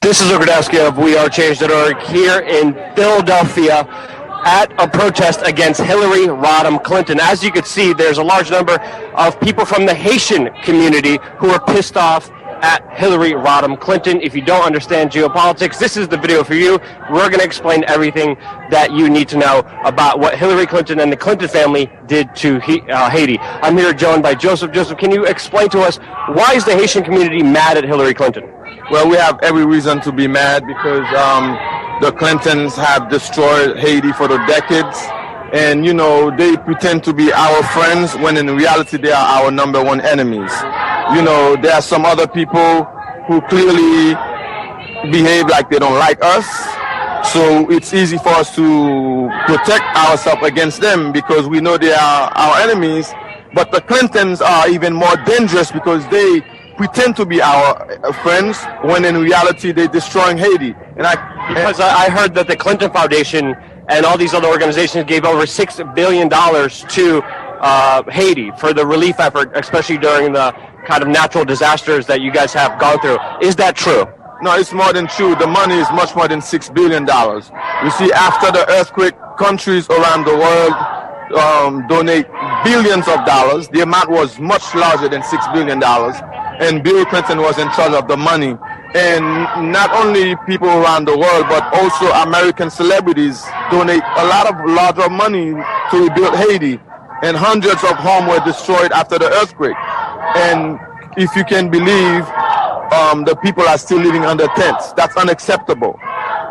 This is Ogrodowski of WeAreChange.org here in Philadelphia at a protest against Hillary Rodham Clinton. As you can see, there's a large number of people from the Haitian community who are pissed off at Hillary Rodham Clinton. If you don't understand geopolitics, this is the video for you. We're going to explain everything that you need to know about what Hillary Clinton and the Clinton family did to Haiti. I'm here joined by Joseph. Joseph, can you explain to us, why is the Haitian community mad at Hillary Clinton? Well, we have every reason to be mad because the Clintons have destroyed Haiti for the decades. And, they pretend to be our friends when in reality they are our number one enemies. There are some other people who clearly behave like they don't like us. So it's easy for us to protect ourselves against them because we know they are our enemies. But the Clintons are even more dangerous because they pretend to be our friends when in reality they're destroying Haiti. Because I heard that the Clinton Foundation and all these other organizations gave over $6 billion to Haiti for the relief effort, especially during the kind of natural disasters that you guys have gone through. Is that true? No, it's more than true. The money is much more than $6 billion. You see, after the earthquake, countries around the world donate billions of dollars. The amount was much larger than $6 billion. And Bill Clinton was in charge of the money. And not only people around the world, but also American celebrities donate a lot of larger money to rebuild Haiti. And hundreds of homes were destroyed after the earthquake. And if you can believe, the people are still living under tents. That's unacceptable.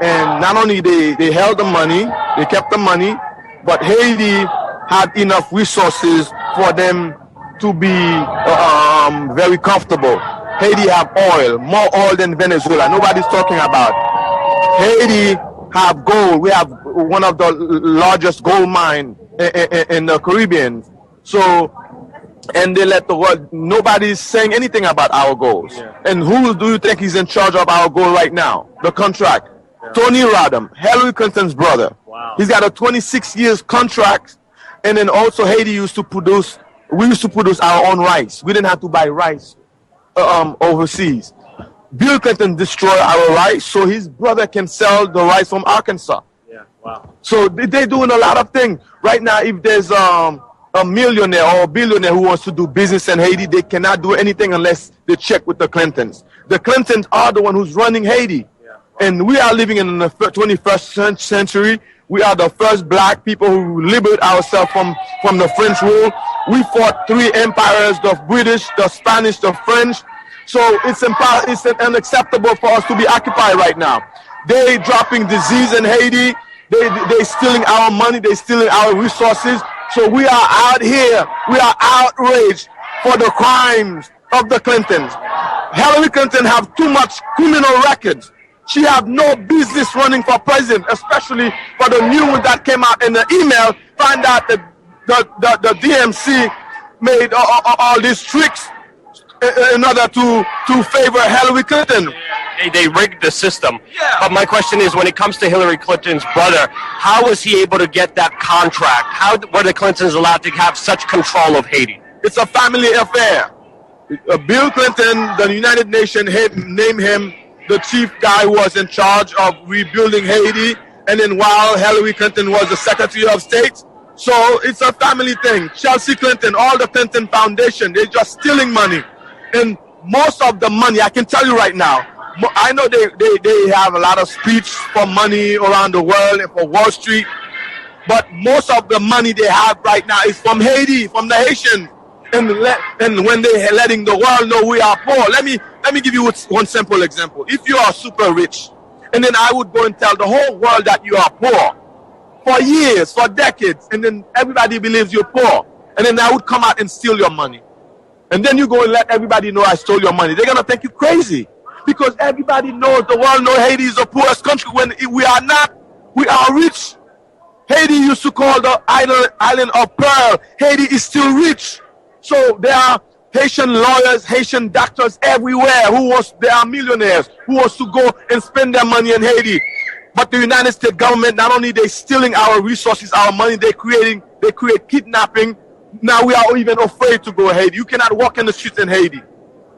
And not only they held the money, they kept the money, but Haiti had enough resources for them to be very comfortable. Haiti have oil, more oil than Venezuela. Nobody's talking about it. Haiti have gold. We have one of the largest gold mine in the Caribbean. So, and they let the world, nobody's saying anything about our goals. Yeah. And who do you think is in charge of our goal right now? The contract. Yeah. Tony Rodham, Hillary Clinton's brother. Wow. He's got a 26 years contract. And then also Haiti used to produce, we used to produce our own rice. We didn't have to buy rice overseas. Bill Clinton destroyed our rice so his brother can sell the rice from Arkansas. Yeah, wow. So they're doing a lot of things. Right now, if there's a millionaire or a billionaire who wants to do business in Haiti, they cannot do anything unless they check with the Clintons. The Clintons are the one who's running Haiti. Yeah. And we are living in the 21st century. We are the first black people who liberate ourselves from the French rule. We fought 3 empires, the British, the Spanish, the French. So it's unacceptable for us to be occupied right now. They dropping disease in Haiti. They stealing our money. They stealing our resources. So we are out here. We are outraged for the crimes of the Clintons. Hillary Clinton have too much criminal records. She have no business running for president, especially for the news that came out in the email. Find out that the DMC made all these tricks in order to favor Hillary Clinton. They rigged the system. Yeah. But my question is, when it comes to Hillary Clinton's brother, how was he able to get that contract? How were the Clintons allowed to have such control of Haiti? It's a family affair. Bill Clinton, the United Nations named him the chief guy who was in charge of rebuilding Haiti. And then while Hillary Clinton was the Secretary of State, so it's a family thing. Chelsea Clinton, all the Clinton Foundation, they're just stealing money. And most of the money, I can tell you right now, I know they have a lot of speech for money around the world and for Wall Street, but most of the money they have right now is from Haiti, from the Haitians. And when they're letting the world know we are poor, let me give you one simple example. If you are super rich, and then I would go and tell the whole world that you are poor for years, for decades, and then everybody believes you're poor, and then I would come out and steal your money. And then you go and let everybody know I stole your money. They're going to think you crazy. Because everybody knows, the world knows Haiti is the poorest country when we are not. We are rich. Haiti used to call the island of Pearl. Haiti is still rich. So there are Haitian lawyers, Haitian doctors everywhere they are millionaires who wants to go and spend their money in Haiti. But the United States government, not only they stealing our resources, our money, they create kidnapping. Now we are even afraid to go to Haiti. You cannot walk in the streets in Haiti.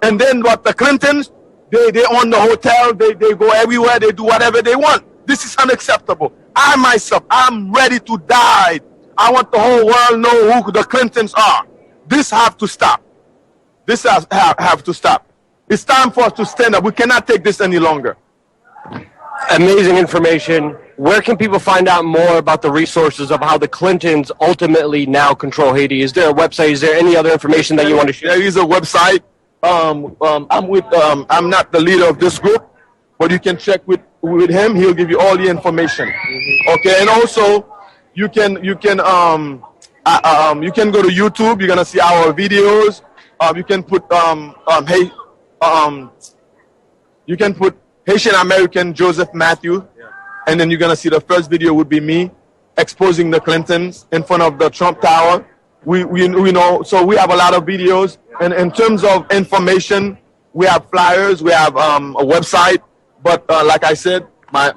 And then what the Clintons, they own the hotel, they go everywhere, they do whatever they want. This is unacceptable. I myself, I'm ready to die. I want the whole world know who the Clintons are. This have to stop. This have to stop. It's time for us to stand up. We cannot take this any longer. Amazing information. Where can people find out more about the resources of how the Clintons ultimately now control Haiti? Is there a website? Is there any other information that you want to share? There is a website. I'm not the leader of this group, but you can check with him. He'll give you all the information. Mm-hmm. Okay, and also you can go to YouTube. You're gonna see our videos. You can put you can put Haitian American Joseph Matthew, and then you're gonna see the first video would be me exposing the Clintons in front of the Trump Tower. We know, so we have a lot of videos. And in terms of information, we have flyers, we have a website. But like I said, my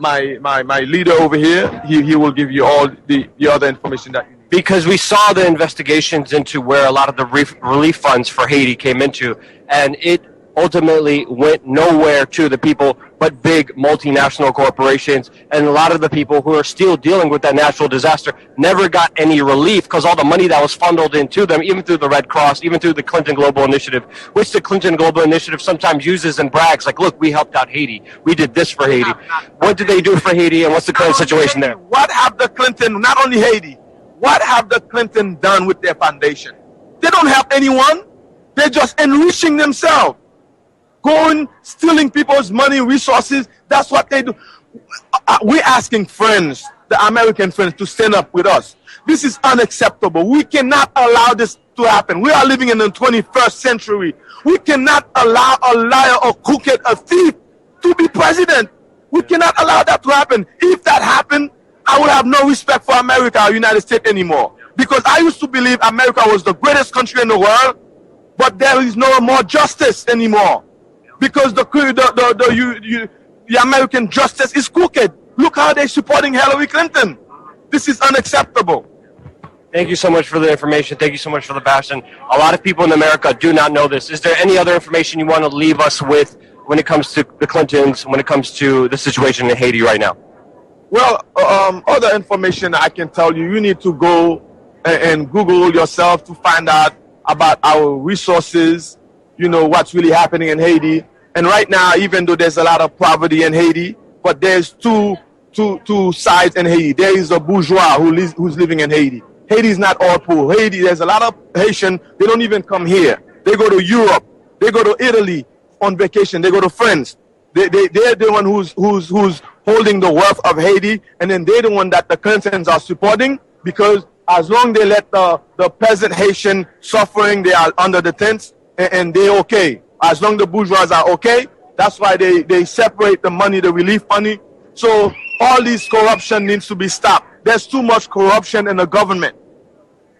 leader over here, he will give you all the other information that you need. Because we saw the investigations into where a lot of the relief funds for Haiti came into, and it ultimately went nowhere to the people but big multinational corporations. And a lot of the people who are still dealing with that natural disaster never got any relief because all the money that was funneled into them, even through the Red Cross, even through the Clinton Global Initiative, which the Clinton Global Initiative sometimes uses and brags, like, look, we helped out Haiti. We did this for Haiti. What did they do for Haiti, and what's the current situation there? What have the Clinton, not only Haiti, what have the Clinton done with their foundation? They don't help anyone. They're just enriching themselves. Going, stealing people's money, resources. That's what they do. We're asking friends, the American friends, to stand up with us. This is unacceptable. We cannot allow this to happen. We are living in the 21st century. We cannot allow a liar, a crooked, a thief to be president. We cannot allow that to happen. If that happened, I would have no respect for America or United States anymore. Because I used to believe America was the greatest country in the world, but there is no more justice anymore. Because the American justice is crooked. Look how they're supporting Hillary Clinton. This is unacceptable. Thank you so much for the information. Thank you so much for the passion. A lot of people in America do not know this. Is there any other information you want to leave us with when it comes to the Clintons, when it comes to the situation in Haiti right now? Well, other information I can tell you, you need to go and Google yourself to find out about our resources, you know, what's really happening in Haiti. And right now, even though there's a lot of poverty in Haiti, but there's two sides in Haiti. There is a bourgeois who's living in Haiti. Haiti is not all poor. Haiti, there's a lot of Haitian, they don't even come here. They go to Europe. They go to Italy on vacation. They go to France. They're the one who's holding the wealth of Haiti, and then they're the one that the Clintons are supporting, because as long they let the peasant Haitian suffering, they are under the tents, and they're okay. As long the bourgeois are okay, that's why they separate the money, the relief money. So all this corruption needs to be stopped. There's too much corruption in the government.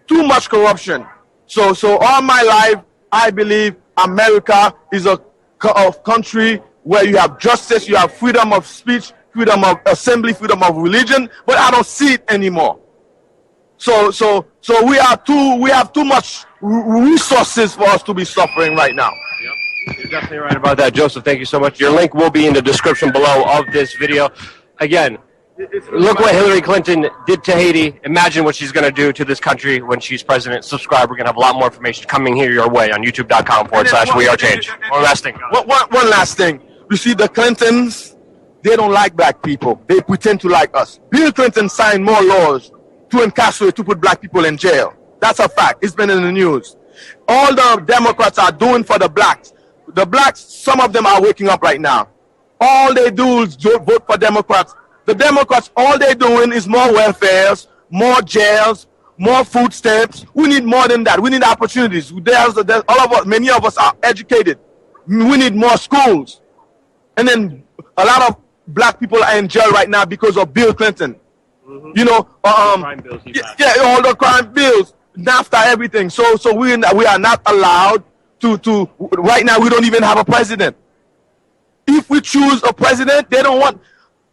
Too much corruption. So all my life, I believe America is a country where you have justice, you have freedom of speech, freedom of assembly, freedom of religion, but I don't see it anymore. So we have too much resources for us to be suffering right now. Yep. You're definitely right about that, Joseph. Thank you so much. Your link will be in the description below of this video. Again, look what Hillary Clinton did to Haiti. Imagine what she's going to do to this country when she's president. Subscribe. We're going to have a lot more information coming here your way on youtube.com/wearechange. One last thing. One last thing. You see, the Clintons, they don't like black people. They pretend to like us. Bill Clinton signed more laws to incarcerate, to put black people in jail. That's a fact. It's been in the news. All the Democrats are doing for the blacks. The blacks, some of them are waking up right now. All they do is vote for Democrats. The Democrats, all they're doing is more welfares, more jails, more food stamps. We need more than that. We need opportunities. There's all of us, many of us are educated. We need more schools. And then a lot of black people are in jail right now because of Bill Clinton. Mm-hmm. You know, all the crime bills, NAFTA, everything. So we are not allowed to. Right now, we don't even have a president. If we choose a president, they don't want.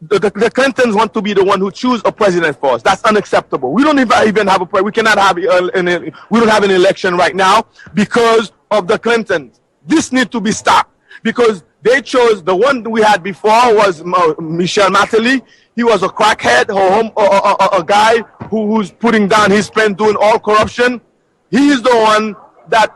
The Clintons want to be the one who choose a president for us. That's unacceptable. We don't even have a we cannot have we don't have an election right now because of the Clintons. This needs to be stopped because they chose the one we had before was Michel Martelly. He was a crackhead, a guy who's putting down his pen, doing all corruption. He is the one that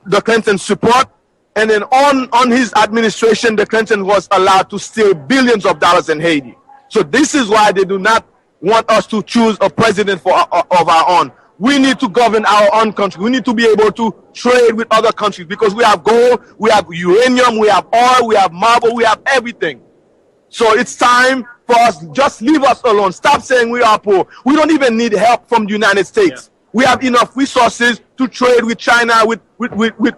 the Clintons support. And then on his administration, the Clinton was allowed to steal billions of dollars in Haiti. So this is why they do not want us to choose a president of our own. We need to govern our own country. We need to be able to trade with other countries because we have gold, we have uranium, we have oil, we have marble, we have everything. So it's time for us, just leave us alone. Stop saying we are poor. We don't even need help from the United States. Yeah. We have enough resources to trade with China, with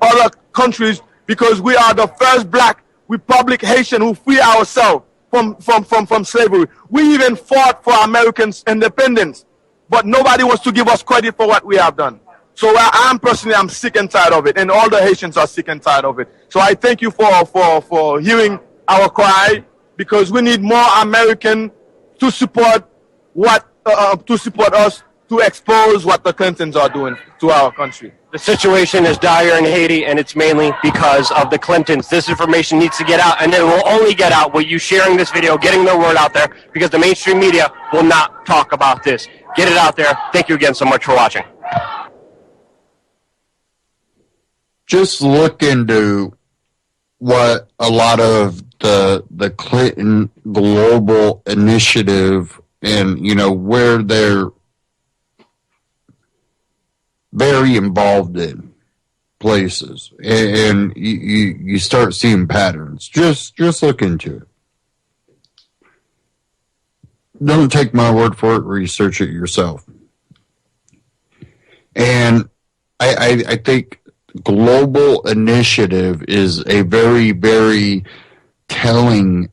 other countries, because we are the first black Republic Haitian who free ourselves from slavery. We even fought for Americans' independence, but nobody wants to give us credit for what we have done. So I'm sick and tired of it, and all the Haitians are sick and tired of it. So I thank you for hearing our cry, because we need more American to support to support us, to expose what the Clintons are doing to our country. The situation is dire in Haiti, and it's mainly because of the Clintons. This information needs to get out, and it will only get out with you sharing this video, getting the word out there, because the mainstream media will not talk about this. Get it out there. Thank you again so much for watching. Just look into what a lot of the Clinton Global Initiative and, you know, where they're very involved in places, and you start seeing patterns. Just look into it. Don't take my word for it. Research it yourself. And I think Global Initiative is a very, very telling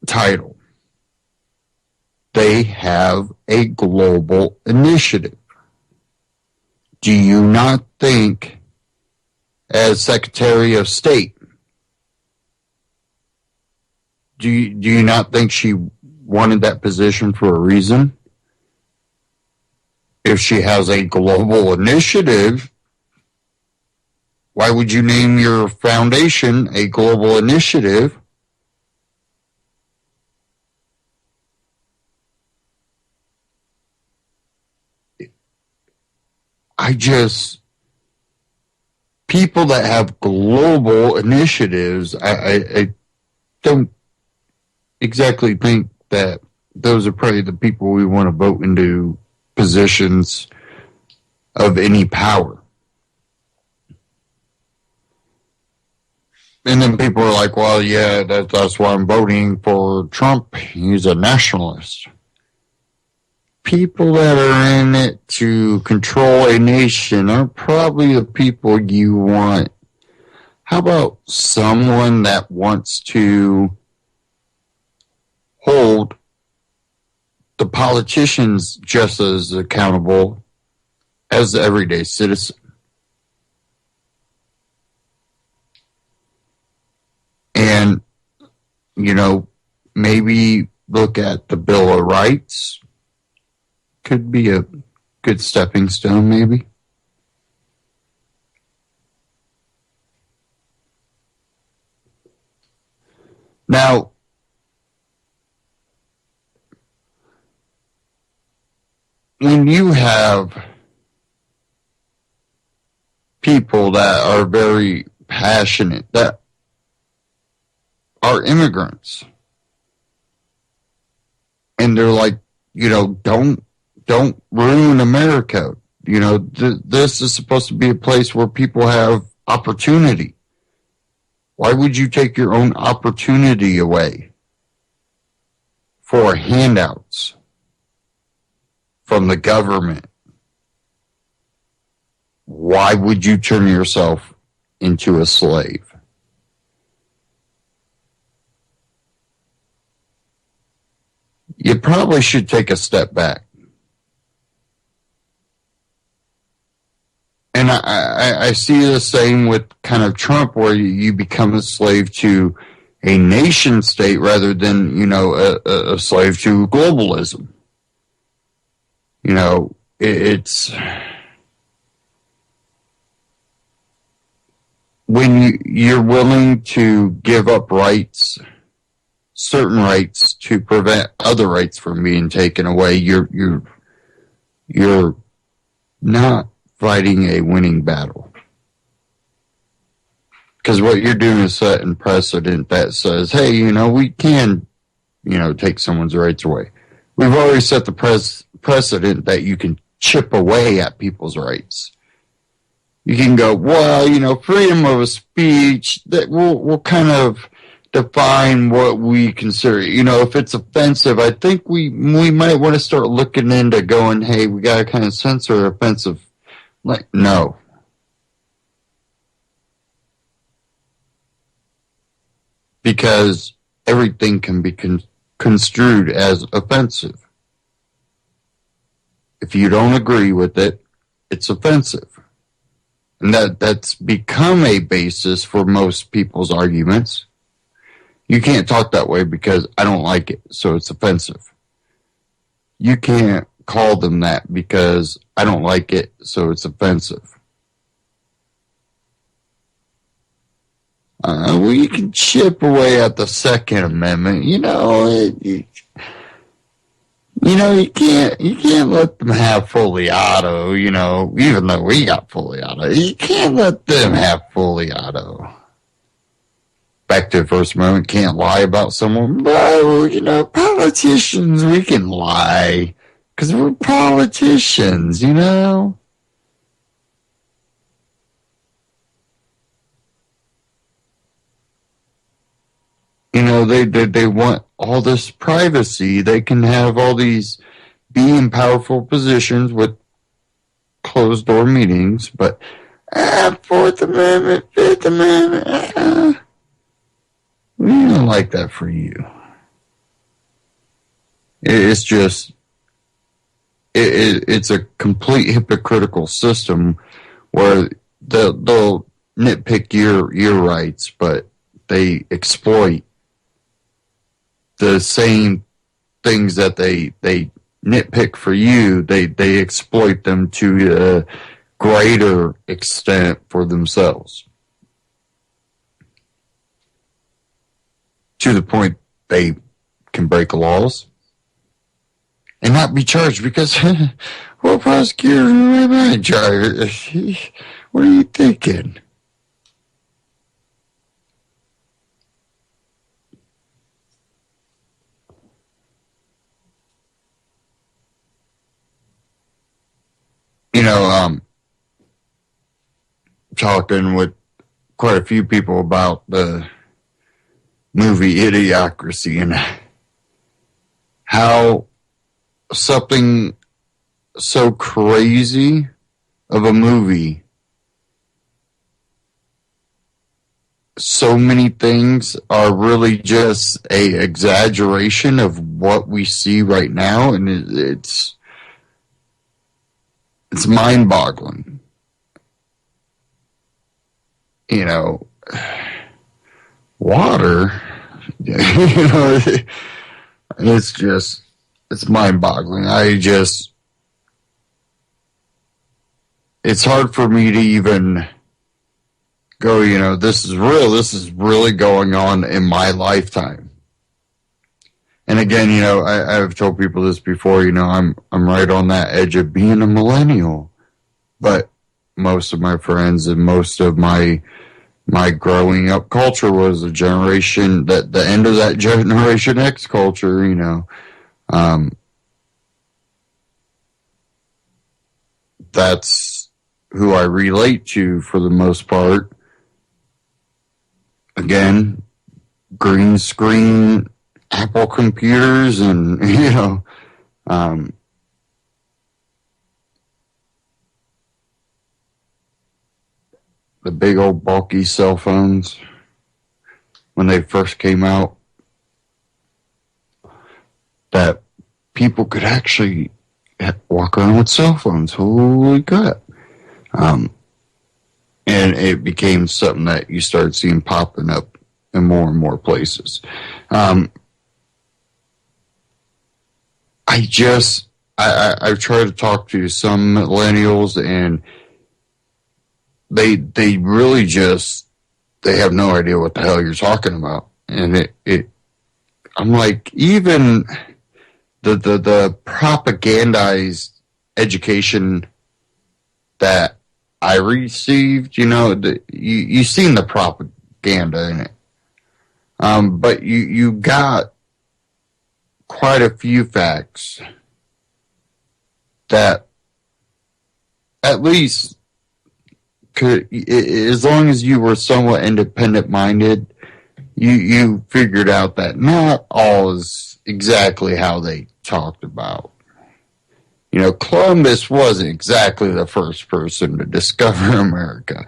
title. They have a global initiative. Do you not think, as Secretary of State, do you not think she wanted that position for a reason? If she has a global initiative, why would you name your foundation a global initiative? People that have global initiatives, I don't exactly think that those are probably the people we want to vote into positions of any power. And then people are like, well, yeah, that's why I'm voting for Trump. He's a nationalist. People that are in it to control a nation are probably the people you want. How about someone that wants to hold the politicians just as accountable as the everyday citizen? And, you know, maybe look at the Bill of Rights. Could be a good stepping stone, maybe. Now, when you have people that are very passionate, that are immigrants, and they're like, you know, don't ruin America. You know, this is supposed to be a place where people have opportunity. Why would you take your own opportunity away for handouts from the government? Why would you turn yourself into a slave? You probably should take a step back. And I see the same with kind of Trump, where you become a slave to a nation state rather than, you know, a slave to globalism. You know, it's when you're willing to give up rights, certain rights, to prevent other rights from being taken away, you're not fighting a winning battle. Because what you're doing is setting precedent that says, hey, you know, we can, you know, take someone's rights away. We've already set the precedent that you can chip away at people's rights. You can go, well, you know, freedom of speech, that we'll kind of define what we consider. You know, if it's offensive, I think we might want to start looking into going, hey, we got to kind of censor offensive. Like, no. Because everything can be construed as offensive. If you don't agree with it, it's offensive. And that's become a basis for most people's arguments. You can't talk that way because I don't like it, so it's offensive. You can't call them that because I don't like it, so it's offensive. Well, you can chip away at the Second Amendment. You can't let them have fully auto. Even though we got fully auto, you can't let them have fully auto. Back to the First Amendment, can't lie about someone. But, politicians, we can lie because we're politicians. They want all this privacy. They can have all these be in powerful positions with closed door meetings, but Fourth Amendment, Fifth Amendment, we don't like that for you. It's just, it's a complete hypocritical system where they'll nitpick your rights, but they exploit the same things that they nitpick for you. They exploit them to a greater extent for themselves, to the point they can break laws and not be charged because, well, prosecutor, why am I charged? What are you thinking? Talking with quite a few people about the movie Idiocracy and how something so crazy of a movie, so many things are really just a exaggeration of what we see right now, and it's mind-boggling. Water, it's mind-boggling. It's hard for me to even go, this is real. This is really going on in my lifetime. And again, I've told people this before, I'm right on that edge of being a millennial. But most of my friends and most of my growing up culture was a generation that the end of that Generation X culture, that's who I relate to for the most part. Again, green screen, Apple computers, and, the big old bulky cell phones when they first came out, that people could actually walk around with cell phones. Holy crap. And it became something that you started seeing popping up in more and more places. I've tried to talk to some millennials, and they really they have no idea what the hell you're talking about. And I'm like, even the propagandized education that I received, you've seen the propaganda in it. But you got quite a few facts that at least could, as long as you were somewhat independent minded, you figured out that not all is exactly how they talked about. Columbus wasn't exactly the first person to discover America.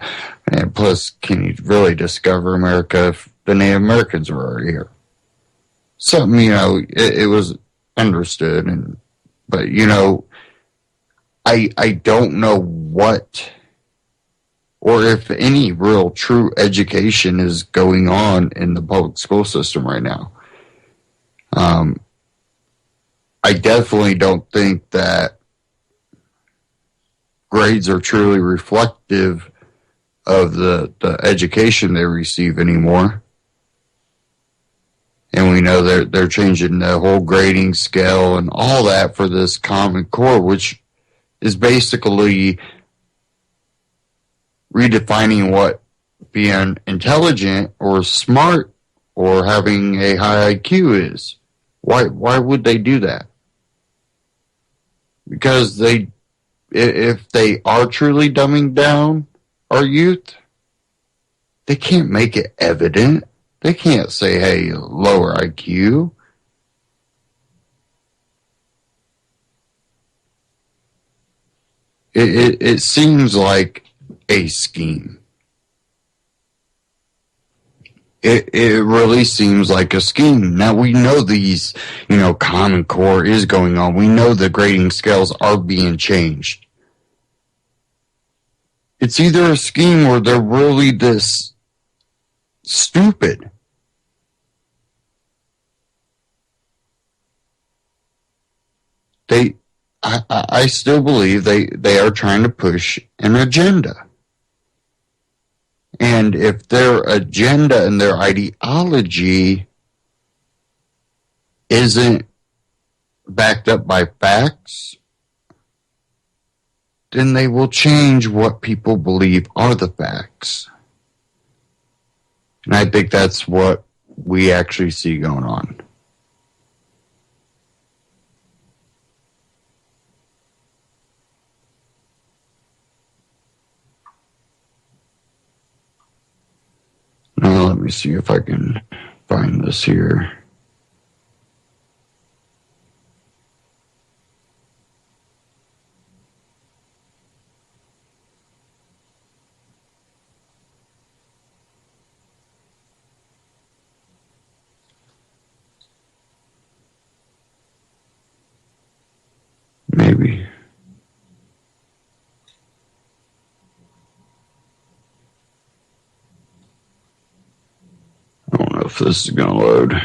And plus, can you really discover America if the Native Americans were already here? Something, it was understood. But I don't know what, or if any real true education is going on in the public school system right now. I definitely don't think that grades are truly reflective of the education they receive anymore. And we know they're changing the whole grading scale and all that for this Common Core, which is basically redefining what being intelligent or smart or having a high IQ is. Why would they do that? Because if they are truly dumbing down our youth, they can't make it evident. They can't say, hey, lower IQ. It seems like a scheme. It really seems like a scheme. Now, we know these, Common Core is going on. We know the grading scales are being changed. It's either a scheme or they're really this stupid. I still believe they are trying to push an agenda. And if their agenda and their ideology isn't backed up by facts, then they will change what people believe are the facts. And I think that's what we actually see going on. Now let me see if I can find this here. Maybe. I don't know if this is going to load.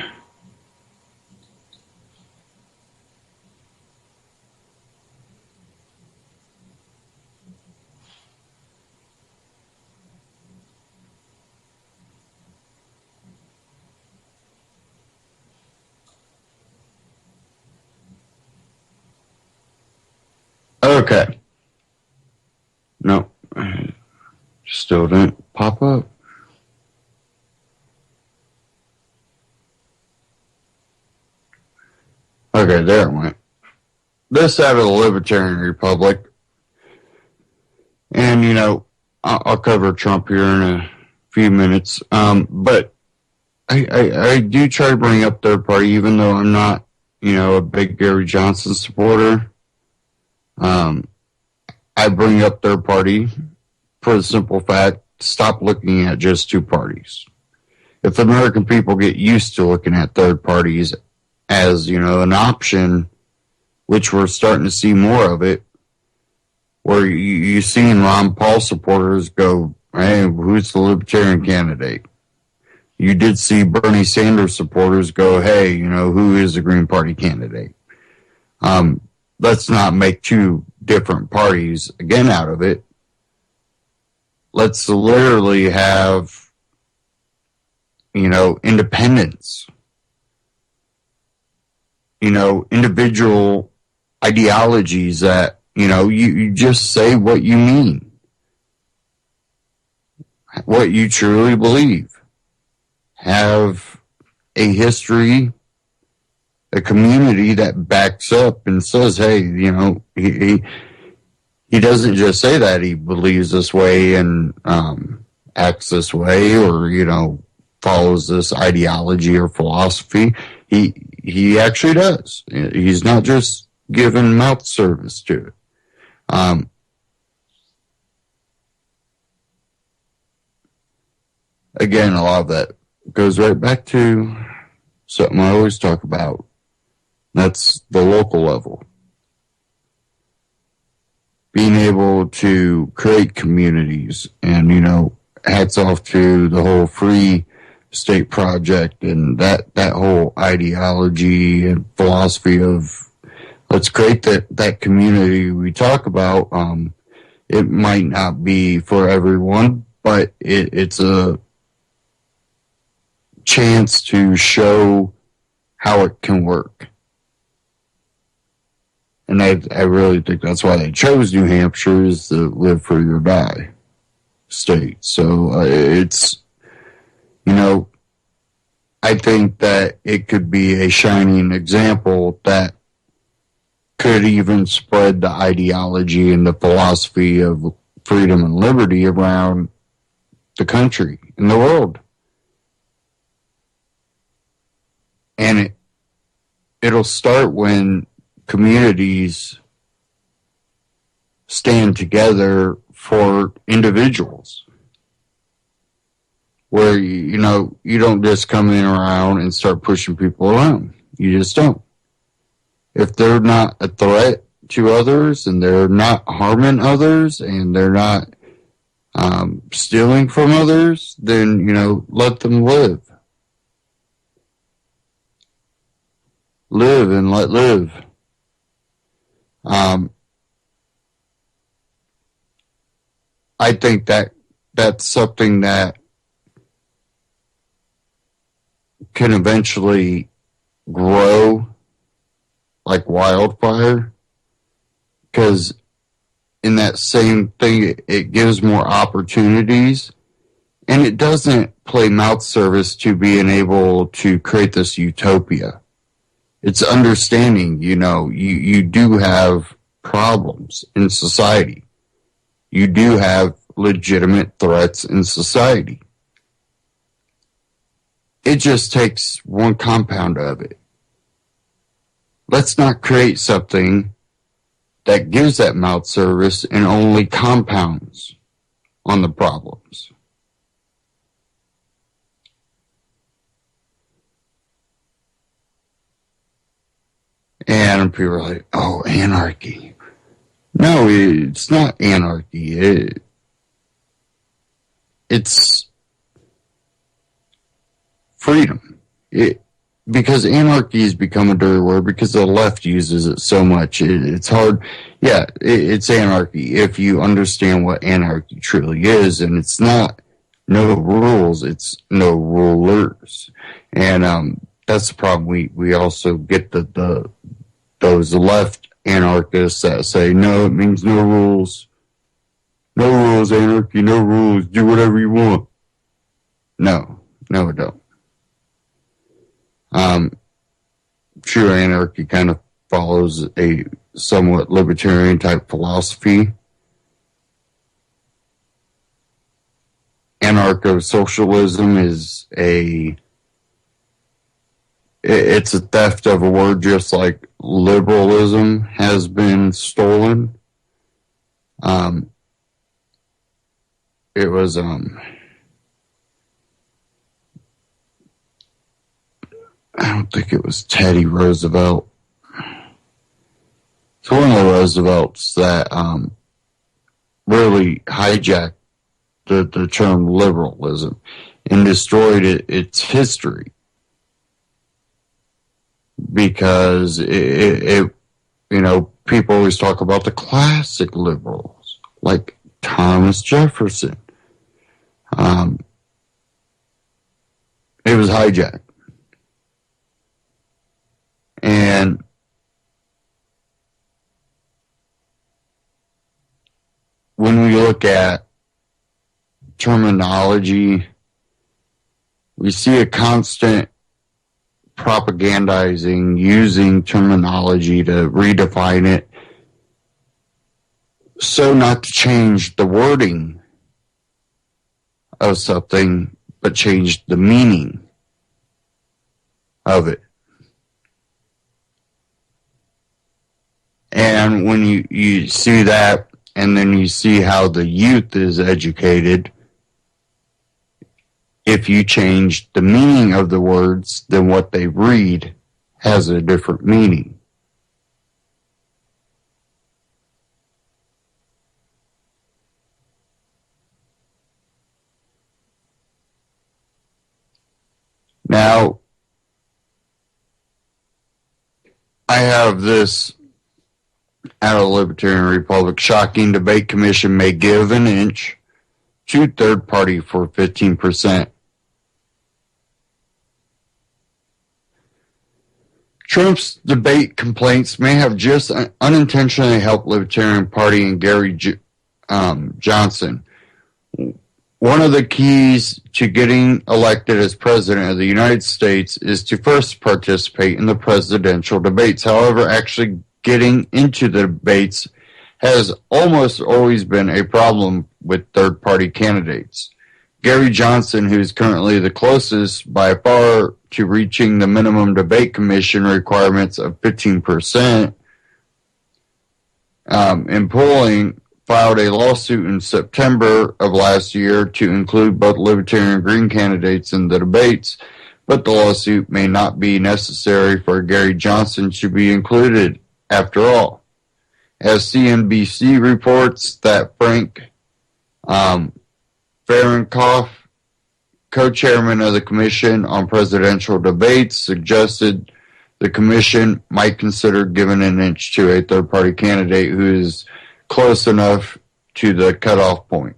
Okay. No. Still didn't pop up. Okay, there it went. This out of the Libertarian Republic. And, I'll cover Trump here in a few minutes. But I do try to bring up their party, even though I'm not, a big Gary Johnson supporter. I bring up their party for the simple fact, stop looking at just two parties. If the American people get used to looking at third parties as, an option, which we're starting to see more of it, where you've seen Ron Paul supporters go, hey, who's the Libertarian candidate? You did see Bernie Sanders supporters go, hey, who is the Green Party candidate? Let's not make two different parties again out of it. Let's literally have, independence. Individual ideologies that, you just say what you mean. What you truly believe. Have a history, a community that backs up and says, hey, he doesn't just say that he believes this way and acts this way or, follows this ideology or philosophy. He actually does. He's not just giving mouth service to it. Again, a lot of that goes right back to something I always talk about. That's the local level. Being able to create communities and, hats off to the whole free state project and that whole ideology and philosophy of, let's create that community we talk about. It might not be for everyone, but it's a chance to show how it can work. And I really think that's why they chose New Hampshire, is the live free or die state. So it's, I think that it could be a shining example that could even spread the ideology and the philosophy of freedom and liberty around the country and the world. And it'll start when communities stand together for individuals, where you don't just come in around and start pushing people around. You just don't. If they're not a threat to others, and they're not harming others, and they're not stealing from others, then let them live. Live and let live. I think that's something that can eventually grow like wildfire, because in that same thing, it gives more opportunities, and it doesn't play mouth service to being able to create this utopia. It's understanding, you do have problems in society. You do have legitimate threats in society. It just takes one compound of it. Let's not create something that gives that mouth service and only compounds on the problems. And people are like, oh, anarchy. No, it's not anarchy. It's freedom. Because anarchy has become a dirty word because the left uses it so much. It's hard. Yeah, it's anarchy if you understand what anarchy truly is. And it's not no rules, it's no rulers. And that's the problem. We also get those left anarchists that say, no, it means no rules. No rules, anarchy, no rules. Do whatever you want. No, it don't. True anarchy kind of follows a somewhat libertarian type philosophy. Anarcho-socialism is it's a theft of a word, just like liberalism has been stolen. It was I don't think it was Teddy Roosevelt. It's one of the Roosevelts that really hijacked the term liberalism and destroyed its history, because it people always talk about the classic liberals like Thomas Jefferson. It was hijacked. And when we look at terminology, we see a constant propagandizing, using terminology to redefine it, so not to change the wording of something, but change the meaning of it. And when you see that, and then you see how the youth is educated, if you change the meaning of the words, then what they read has a different meaning. Now, I have this out of Libertarian Republic. Shocking debate commission may give an inch to third party for 15%. Trump's debate complaints may have just unintentionally helped Libertarian Party and Gary Johnson. One of the keys to getting elected as president of the United States is to first participate in the presidential debates. However, actually getting into the debates has almost always been a problem with third-party candidates. Gary Johnson, who is currently the closest by far to reaching the minimum debate commission requirements of 15% in polling, filed a lawsuit in September of last year to include both Libertarian and Green candidates in the debates, but the lawsuit may not be necessary for Gary Johnson to be included after all. As CNBC reports that Frank Fahrenkopf, co-chairman of the Commission on Presidential Debates, suggested the commission might consider giving an inch to a third-party candidate who is close enough to the cutoff point.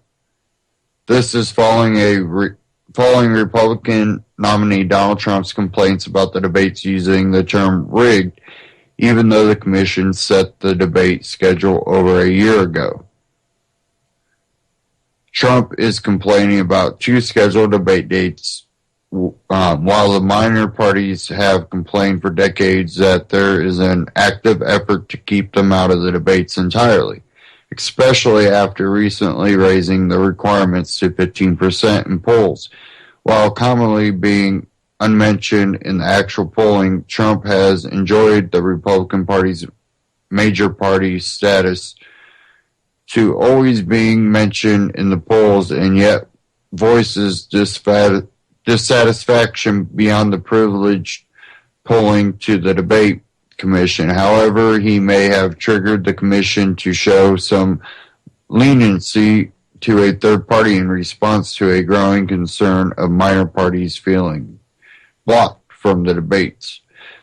This is following Republican nominee Donald Trump's complaints about the debates using the term rigged, even though the commission set the debate schedule over a year ago. Trump is complaining about two scheduled debate dates, while the minor parties have complained for decades that there is an active effort to keep them out of the debates entirely, especially after recently raising the requirements to 15% in polls. While commonly being unmentioned in the actual polling, Trump has enjoyed the Republican Party's major party status to always being mentioned in the polls, and yet voices dissatisfaction beyond the privileged polling to the debate commission. However, he may have triggered the commission to show some leniency to a third party in response to a growing concern of minor parties feeling blocked from the debates.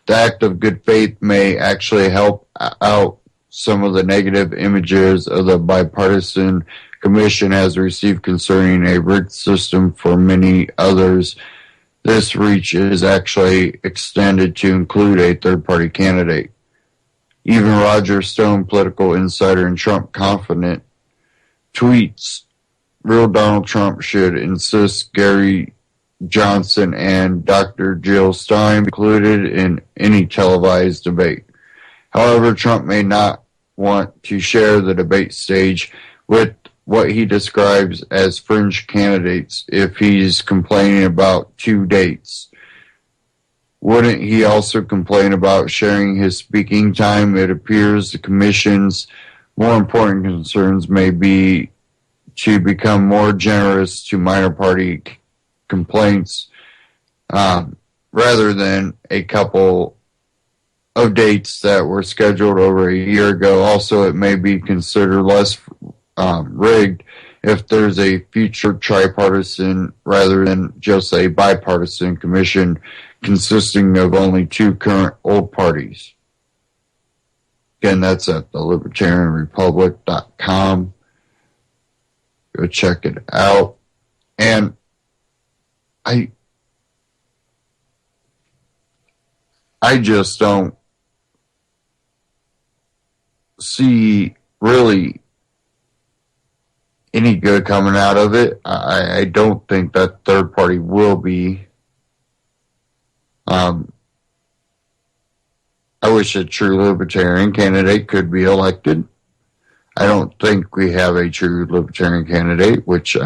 The act of good faith may actually help out some of the negative images of the bipartisan commission has received concerning a rigged system. For many others, this reach is actually extended to include a third-party candidate. Even Roger Stone, political insider and Trump confidant, tweets, "Real Donald Trump should insist Gary Johnson and Dr. Jill Stein be included in any televised debate." However, Trump may not want to share the debate stage with what he describes as fringe candidates if he's complaining about two dates. Wouldn't he also complain about sharing his speaking time? It appears the commission's more important concerns may be to become more generous to minor party complaints rather than a couple of dates that were scheduled over a year ago. Also, it may be considered less rigged if there's a future tripartisan rather than just a bipartisan commission consisting of only two current old parties. Again, that's at thelibertarianrepublic.com. Go check it out. And I just don't see really any good coming out of it. I don't think that third party will be. I wish a true libertarian candidate could be elected. I don't think we have a true libertarian candidate, which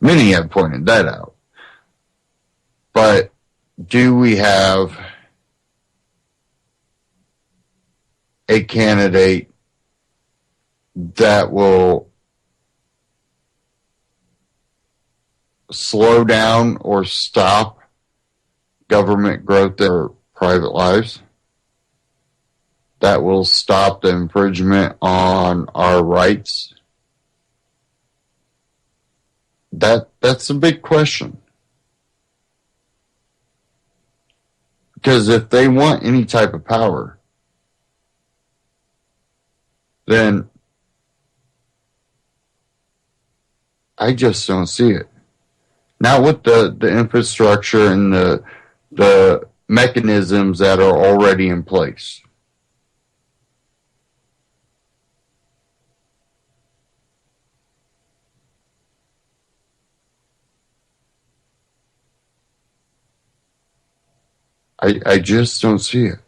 many have pointed that out. But do we have a candidate that will slow down or stop government growth in our private lives? That will stop the infringement on our rights? That's a big question. Because if they want any type of power, then I just don't see it. Not with the infrastructure and the mechanisms that are already in place. I just don't see it.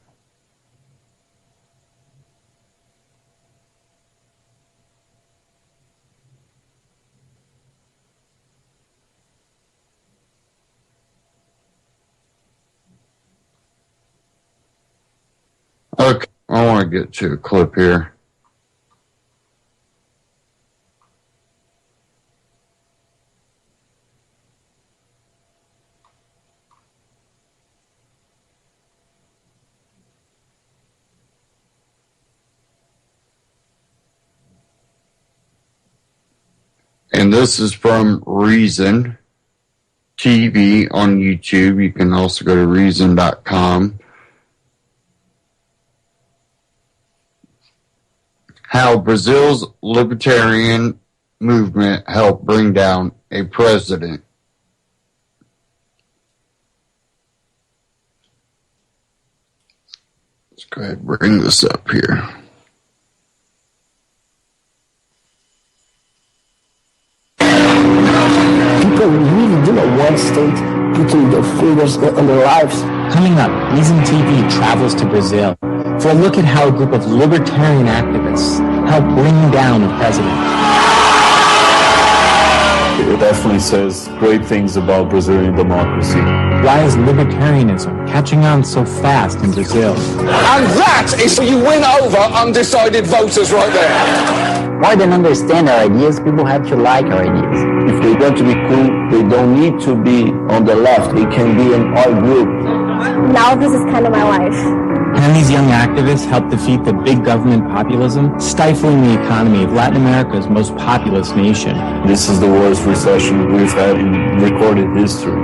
Okay, I want to get to a clip here. And this is from Reason TV on YouTube. You can also go to reason.com. How Brazil's libertarian movement helped bring down a president. Let's go ahead and bring this up here. People really do not want state putting their fingers on their lives. Coming up, Reason TV travels to Brazil for a look at how a group of libertarian activists helped bring down a president. It definitely says great things about Brazilian democracy. Why is libertarianism catching on so fast in Brazil? And that is you win over undecided voters right there. More than understand our ideas, people have to like our ideas. If they want to be cool, they don't need to be on the left. They can be in our group. Now this is kind of my life. Can these young activists help defeat the big government populism, stifling the economy of Latin America's most populous nation? This is the worst recession we've had in recorded history.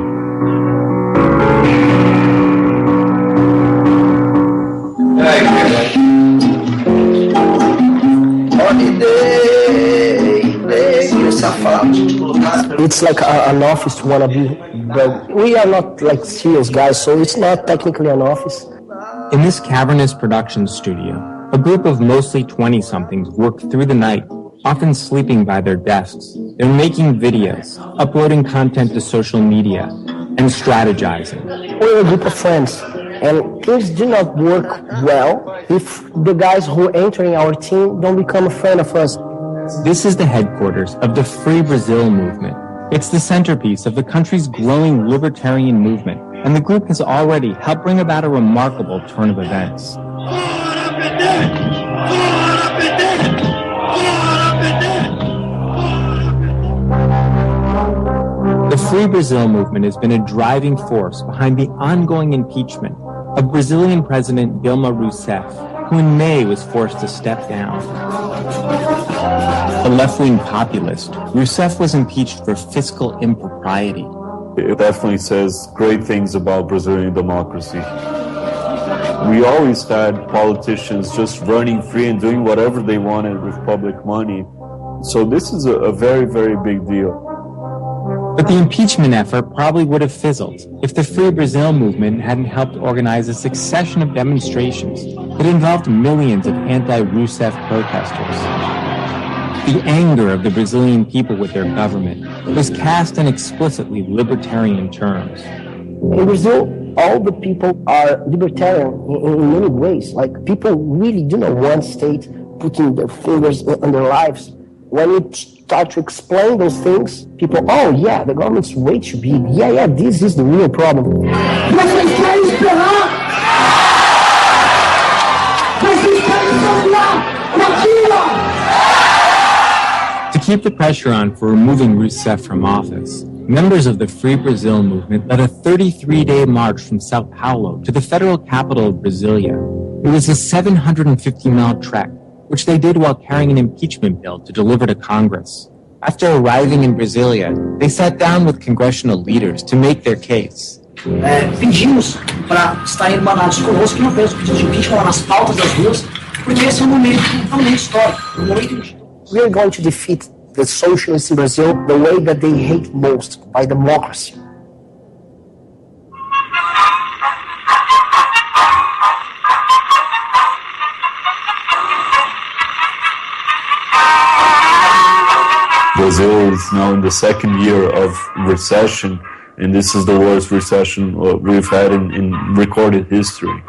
It's like an office to wanna be, but we are not like serious guys, so it's not technically an office. In this cavernous production studio, a group of mostly 20-somethings work through the night, often sleeping by their desks. They're making videos, uploading content to social media, and strategizing. We're a group of friends, and things do not work well if the guys who are entering our team don't become a friend of us. This is the headquarters of the Free Brazil movement. It's the centerpiece of the country's growing libertarian movement, and the group has already helped bring about a remarkable turn of events. The Free Brazil movement has been a driving force behind the ongoing impeachment of Brazilian President Dilma Rousseff, who in May was forced to step down. A left-wing populist, Rousseff was impeached for fiscal impropriety. It definitely says great things about Brazilian democracy. We always had politicians just running free and doing whatever they wanted with public money. So this is a very, very big deal. But the impeachment effort probably would have fizzled if the Free Brazil movement hadn't helped organize a succession of demonstrations that involved millions of anti-Rousseff protesters. The anger of the Brazilian people with their government was cast in explicitly libertarian terms. In Brazil, all the people are libertarian in many ways. Like, people really do not want state putting their fingers on their lives. When you start to explain those things, people, oh yeah, the government's way too big. Yeah, this is the real problem. To keep the pressure on for removing Rousseff from office, members of the Free Brazil movement led a 33-day march from Sao Paulo to the federal capital of Brasilia. It was a 750-mile trek, which they did while carrying an impeachment bill to deliver to Congress. After arriving in Brasilia, they sat down with congressional leaders to make their case. Pedimos para estar irmanados conosco, que não fez o pedido de impeachment lá nas pautas das ruas, Porque esse é um momento histórico. We are going to defeat the socialists in Brazil the way that they hate most, by democracy. Brazil is now in the second year of recession, and this is the worst recession we've had in recorded history.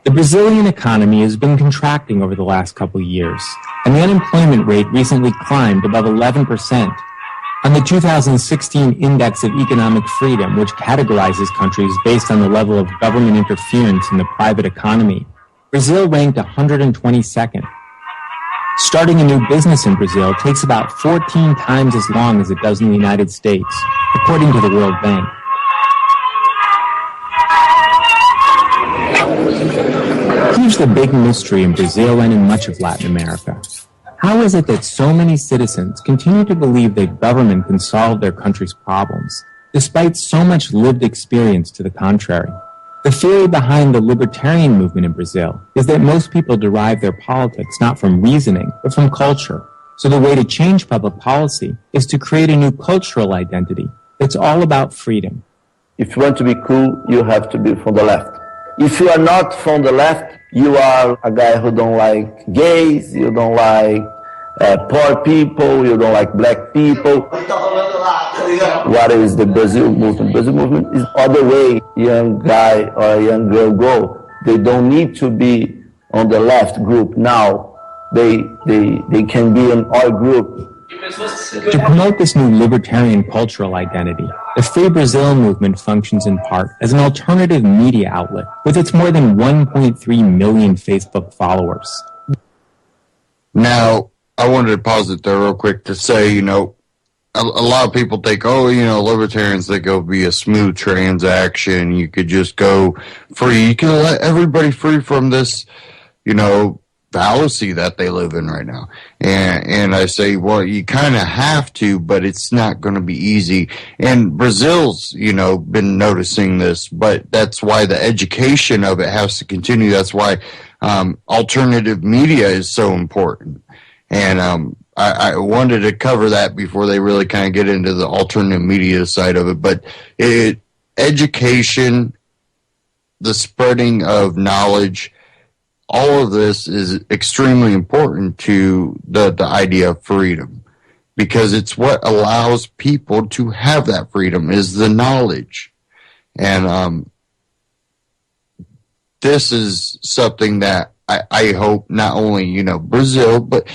The Brazilian economy has been contracting over the last couple of years, and the unemployment rate recently climbed above 11%. On the 2016 Index of Economic Freedom, which categorizes countries based on the level of government interference in the private economy, Brazil ranked 122nd. Starting a new business in Brazil takes about 14 times as long as it does in the United States, according to the World Bank. Here's the big mystery in Brazil and in much of Latin America. How is it that so many citizens continue to believe that government can solve their country's problems, despite so much lived experience to the contrary? The theory behind the libertarian movement in Brazil is that most people derive their politics not from reasoning, but from culture. So the way to change public policy is to create a new cultural identity that's all about freedom. If you want to be cool, you have to be from the left. If you are not from the left, you are a guy who don't like gays, you don't like poor people, you don't like black people. What is the Brazil movement? Brazil movement is other way. Young guy or a young girl go. They don't need to be on the left group now. They can be in our group. To promote this new libertarian cultural identity, the Free Brazil movement functions in part as an alternative media outlet with its more than 1.3 million Facebook followers. Now, I wanted to pause it there real quick to say, a lot of people think, libertarians think it'll be a smooth transaction. You could just go free. You can let everybody free from this, fallacy that they live in right now. And I say, well, you kind of have to, but it's not going to be easy. And Brazil's, been noticing this, but that's why the education of it has to continue. That's why alternative media is so important. And I wanted to cover that before they really kind of get into the alternative media side of it. But education, the spreading of knowledge, all of this is extremely important to the idea of freedom, because it's what allows people to have that freedom is the knowledge. And this is something that I hope not only, Brazil, but,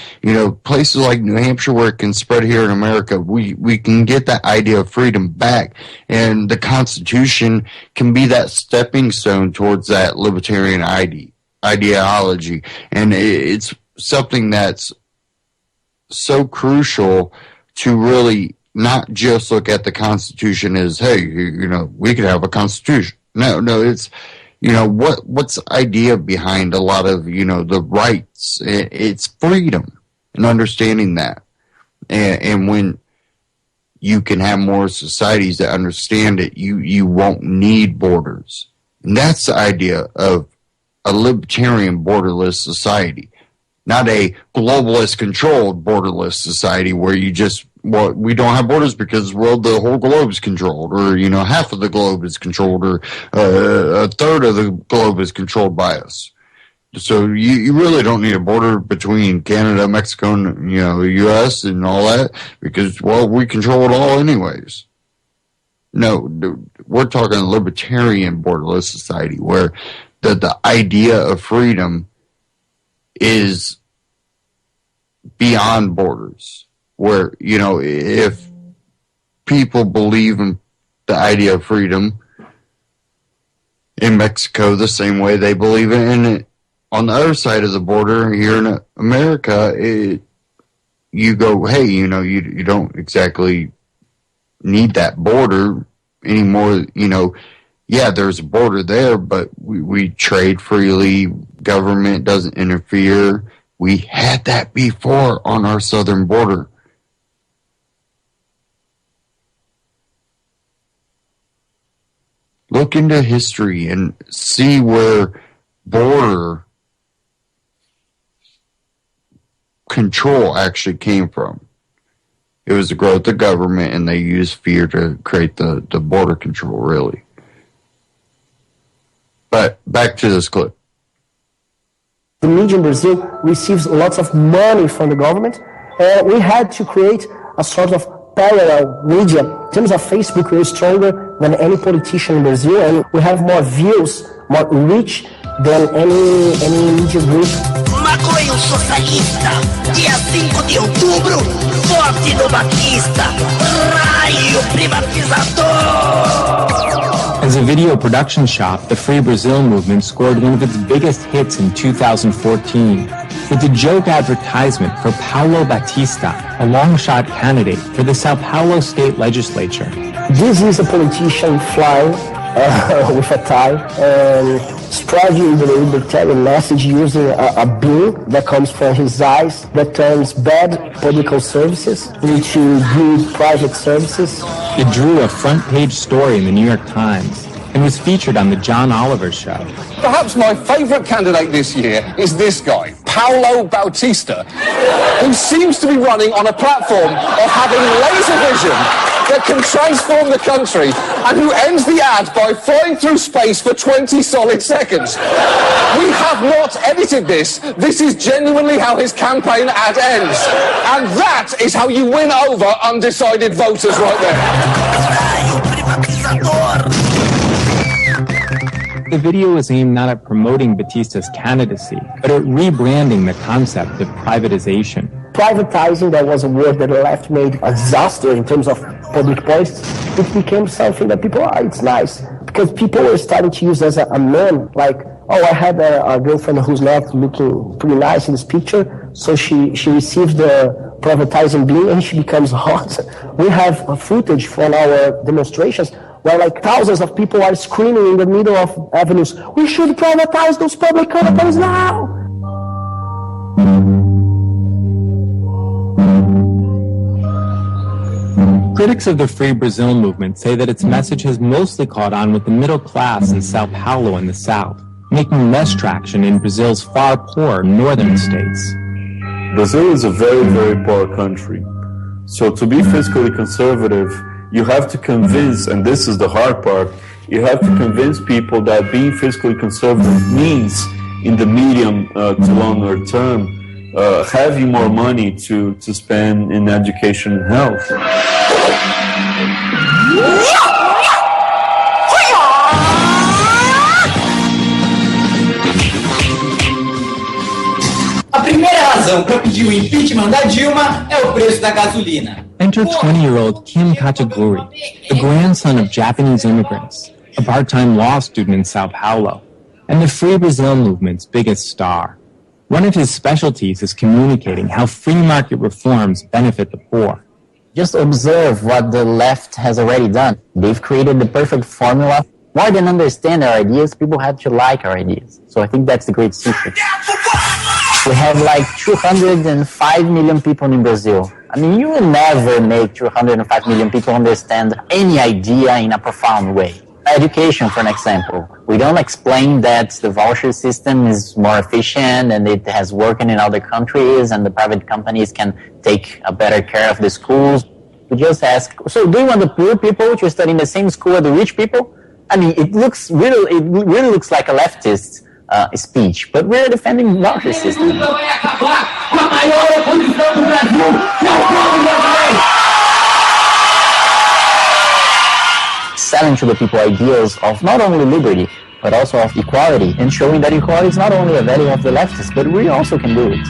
places like New Hampshire where it can spread here in America, we can get that idea of freedom back. And the Constitution can be that stepping stone towards that libertarian ideology. And it's something that's so crucial to really not just look at the Constitution as, hey, we could have a Constitution. No, it's, what's the idea behind a lot of, the rights? It's freedom and understanding that. And when you can have more societies that understand it, you won't need borders. And that's the idea of a libertarian borderless society, not a globalist controlled borderless society where we don't have borders because, the whole globe is controlled, or, half of the globe is controlled, or a third of the globe is controlled by us. So you really don't need a border between Canada, Mexico, and, the U.S. and all that because, we control it all anyways. No, we're talking a libertarian borderless society where the idea of freedom is beyond borders, where, if people believe in the idea of freedom in Mexico the same way they believe in it on the other side of the border here in America, you go, hey, you don't exactly need that border anymore, yeah, there's a border there, but we trade freely. Government doesn't interfere. We had that before on our southern border. Look into history and see where border control actually came from. It was the growth of government, and they used fear to create the border control, really. But back to this clip. The media in Brazil receives lots of money from the government, and we had to create a sort of parallel media. In terms of Facebook, we're stronger than any politician in Brazil, and we have more views, more reach than any media group. Maconho socialista, dia 5 de outubro, vote no Batista, raio privatizador. As a video production shop, the Free Brazil movement scored one of its biggest hits in 2014 with a joke advertisement for Paulo Batista, a long-shot candidate for the Sao Paulo state legislature. This is a politician flying with a tie and spreading the libertarian message using a beam that comes from his eyes that turns bad public services into good private services. It drew a front-page story in the New York Times and was featured on the John Oliver Show. Perhaps my favourite candidate this year is this guy, Paulo Bautista, who seems to be running on a platform of having laser vision that can transform the country, and who ends the ad by flying through space for 20 solid seconds. We have not edited this. This is genuinely how his campaign ad ends. And that is how you win over undecided voters right there. The video was aimed not at promoting Batista's candidacy, but at rebranding the concept of privatization. Privatizing, that was a word that the left made a disaster in terms of public policy. It became something that people, it's nice. Because people were starting to use as a man, like, oh, I had a girlfriend who's not looking pretty nice in this picture, so she received the privatizing beam and she becomes hot. We have footage from our demonstrations where like thousands of people are screaming in the middle of avenues, we should privatize those public companies now! Critics of the Free Brazil movement say that its message has mostly caught on with the middle class in Sao Paulo and the South, making less traction in Brazil's far poorer northern states. Brazil is a very, very poor country. So to be fiscally conservative, you have to convince, and this is the hard part, you have to convince people that being fiscally conservative means, in the medium to longer term, having more money to spend in education and health. A primeira razão para pedir o impeachment da Dilma é o preço da gasolina. Enter 20-year-old Kim Kataguri, the grandson of Japanese immigrants, a part-time law student in Sao Paulo, and the Free Brazil movement's biggest star. One of his specialties is communicating how free market reforms benefit the poor. Just observe what the left has already done. They've created the perfect formula. More than understand our ideas, people have to like our ideas. So I think that's the great secret. We have like 205 million people in Brazil. I mean, you will never make 205 million people understand any idea in a profound way. Education, for an example. We don't explain that the voucher system is more efficient and it has worked in other countries and the private companies can take a better care of the schools. We just ask, so do you want the poor people to study in the same school as the rich people? I mean, it really looks like a leftist speech, but we're defending voucher system. Selling to the people ideas of not only liberty, but also of equality, and showing that equality is not only a value of the leftists, but we also can do it.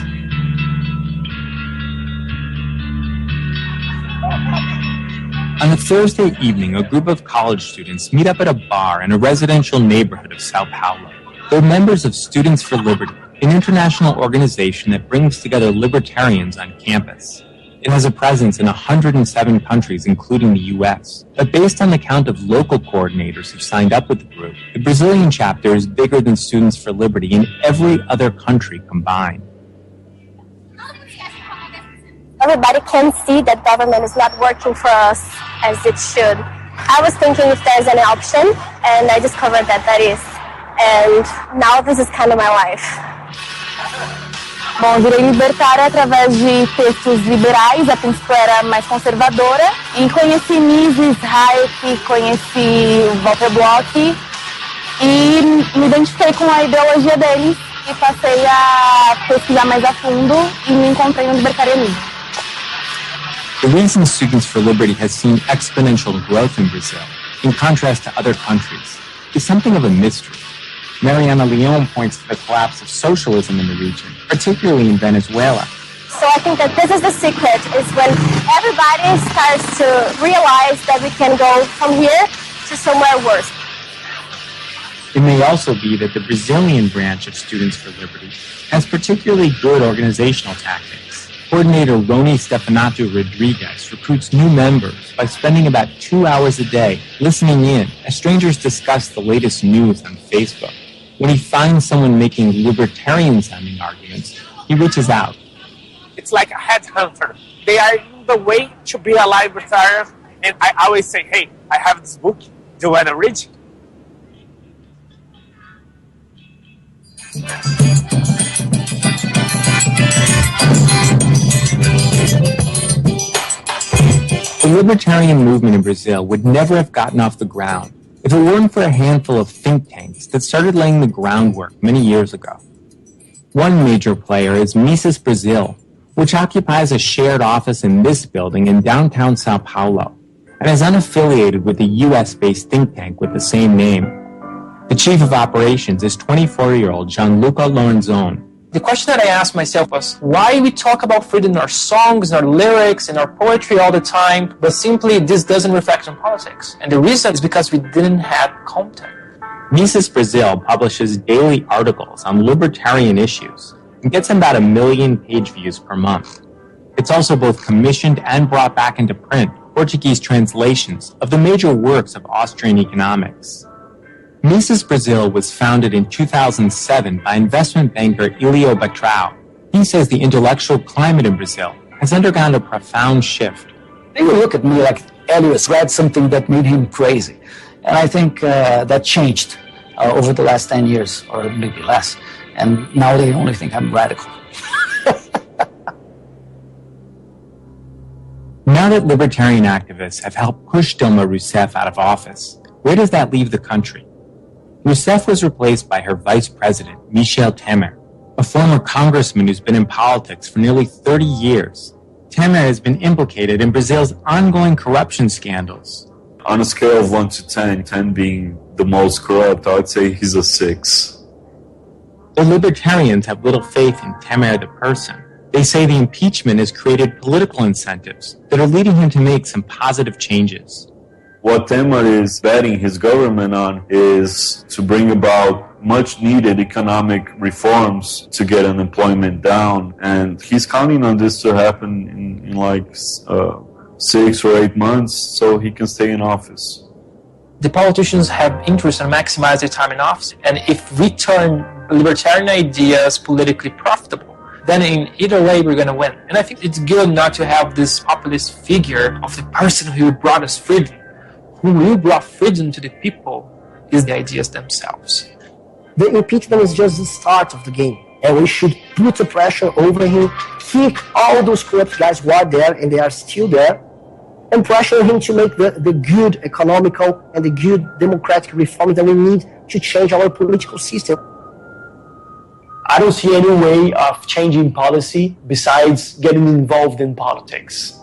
On a Thursday evening, a group of college students meet up at a bar in a residential neighborhood of Sao Paulo. They're members of Students for Liberty, an international organization that brings together libertarians on campus. It has a presence in 107 countries, including the U.S. But based on the count of local coordinators who've signed up with the group, the Brazilian chapter is bigger than Students for Liberty in every other country combined. Everybody can see that government is not working for us as it should. I was thinking if there's any option, and I discovered that is. And now this is kind of my life. Bom, eu virei libertária através de textos liberais, a princípio era mais conservadora, e conheci Mises, Hayek, conheci Walter Block, e me identifiquei com a ideologia deles e passei a pesquisar mais a fundo e me encontrei no libertarianismo. The reason Students for Liberty has seen exponential growth in Brazil, in contrast to other countries, is something of a mystery. Mariana Leon points to the collapse of socialism in the region, particularly in Venezuela. So I think that this is the secret, is when everybody starts to realize that we can go from here to somewhere worse. It may also be that the Brazilian branch of Students for Liberty has particularly good organizational tactics. Coordinator Rony Stefanato Rodriguez recruits new members by spending about 2 hours a day listening in as strangers discuss the latest news on Facebook. When he finds someone making libertarian-sounding arguments, he reaches out. It's like a headhunter. They are the way to be a libertarian, and I always say, hey, I have this book. Do you want to read? The libertarian movement in Brazil would never have gotten off the ground if it weren't for a handful of think tanks that started laying the groundwork many years ago. One major player is Mises Brazil, which occupies a shared office in this building in downtown Sao Paulo, and is unaffiliated with the US-based think tank with the same name. The chief of operations is 24-year-old Gianluca Lorenzon. The question that I asked myself was, why we talk about freedom in our songs, in our lyrics, in our poetry all the time, but simply this doesn't reflect on politics? And the reason is because we didn't have content. Mises Brazil publishes daily articles on libertarian issues and gets about 1 million page views per month. It's also both commissioned and brought back into print Portuguese translations of the major works of Austrian economics. Mises Brazil was founded in 2007 by investment banker Ilio Batrao. He says the intellectual climate in Brazil has undergone a profound shift. They would look at me like Elias read something that made him crazy. And I think that changed over the last 10 years, or maybe less. And now they only think I'm radical. Now that libertarian activists have helped push Dilma Rousseff out of office, where does that leave the country? Rousseff was replaced by her vice president, Michel Temer, a former congressman who's been in politics for nearly 30 years. Temer has been implicated in Brazil's ongoing corruption scandals. On a scale of 1 to 10, 10 being the most corrupt, I would say he's a 6. The libertarians have little faith in Temer the person. They say the impeachment has created political incentives that are leading him to make some positive changes. What Temer is betting his government on is to bring about much needed economic reforms to get unemployment down. And he's counting on this to happen in like 6 or 8 months so he can stay in office. The politicians have interest in maximizing their time in office. And if we turn libertarian ideas politically profitable, then in either way we're going to win. And I think it's good not to have this populist figure of the person who brought us freedom. Who will brought freedom to the people is the ideas themselves. The impeachment is just the start of the game. And we should put the pressure over him, kick all those corrupt guys who are there, and they are still there, and pressure him to make the good economical and the good democratic reforms that we need to change our political system. I don't see any way of changing policy besides getting involved in politics.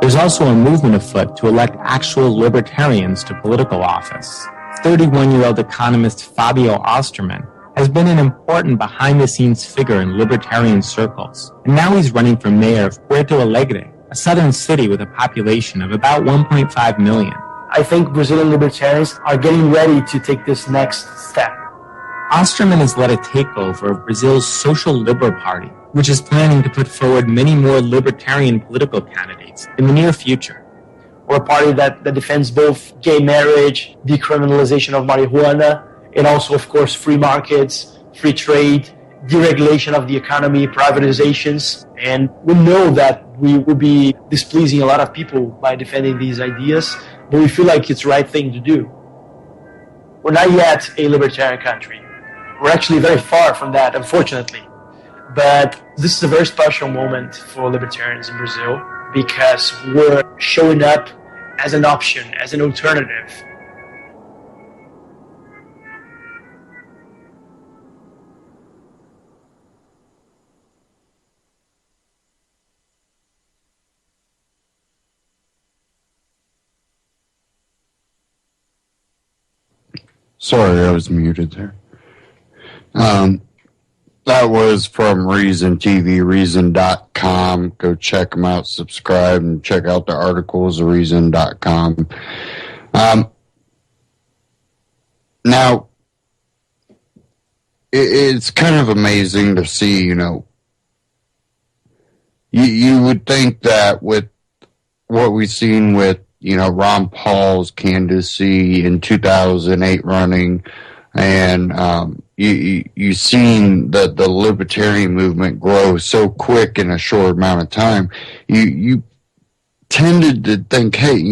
There's also a movement afoot to elect actual libertarians to political office. 31-year-old economist Fabio Osterman has been an important behind-the-scenes figure in libertarian circles, and now he's running for mayor of Puerto Alegre, a southern city with a population of about 1.5 million. I think Brazilian libertarians are getting ready to take this next step. Osterman has led a takeover of Brazil's Social Liberal Party, which is planning to put forward many more libertarian political candidates in the near future. We're a party that defends both gay marriage, decriminalization of marijuana, and also, of course, free markets, free trade, deregulation of the economy, privatizations. And we know that we will be displeasing a lot of people by defending these ideas, but we feel like it's the right thing to do. We're not yet a libertarian country. We're actually very far from that, unfortunately. But this is a very special moment for libertarians in Brazil because we're showing up as an option, as an alternative. Sorry, I was muted there. That was from Reason TV, Reason.com. Go check them out, subscribe, and check out the articles at Reason.com. Now, it's kind of amazing to see, you would think that with what we've seen with, Ron Paul's candidacy in 2008 running, and you've seen the libertarian movement grow so quick in a short amount of time. You tended to think, hey,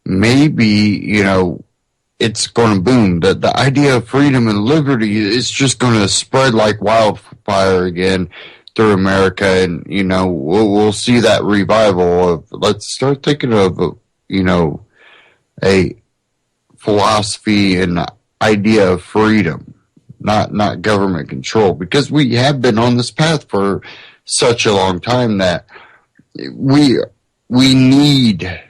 maybe, it's going to boom. The idea of freedom and liberty is just going to spread like wildfire again through America, and we'll see that revival of, let's start thinking of a philosophy and idea of freedom, not government control, because we have been on this path for such a long time that we need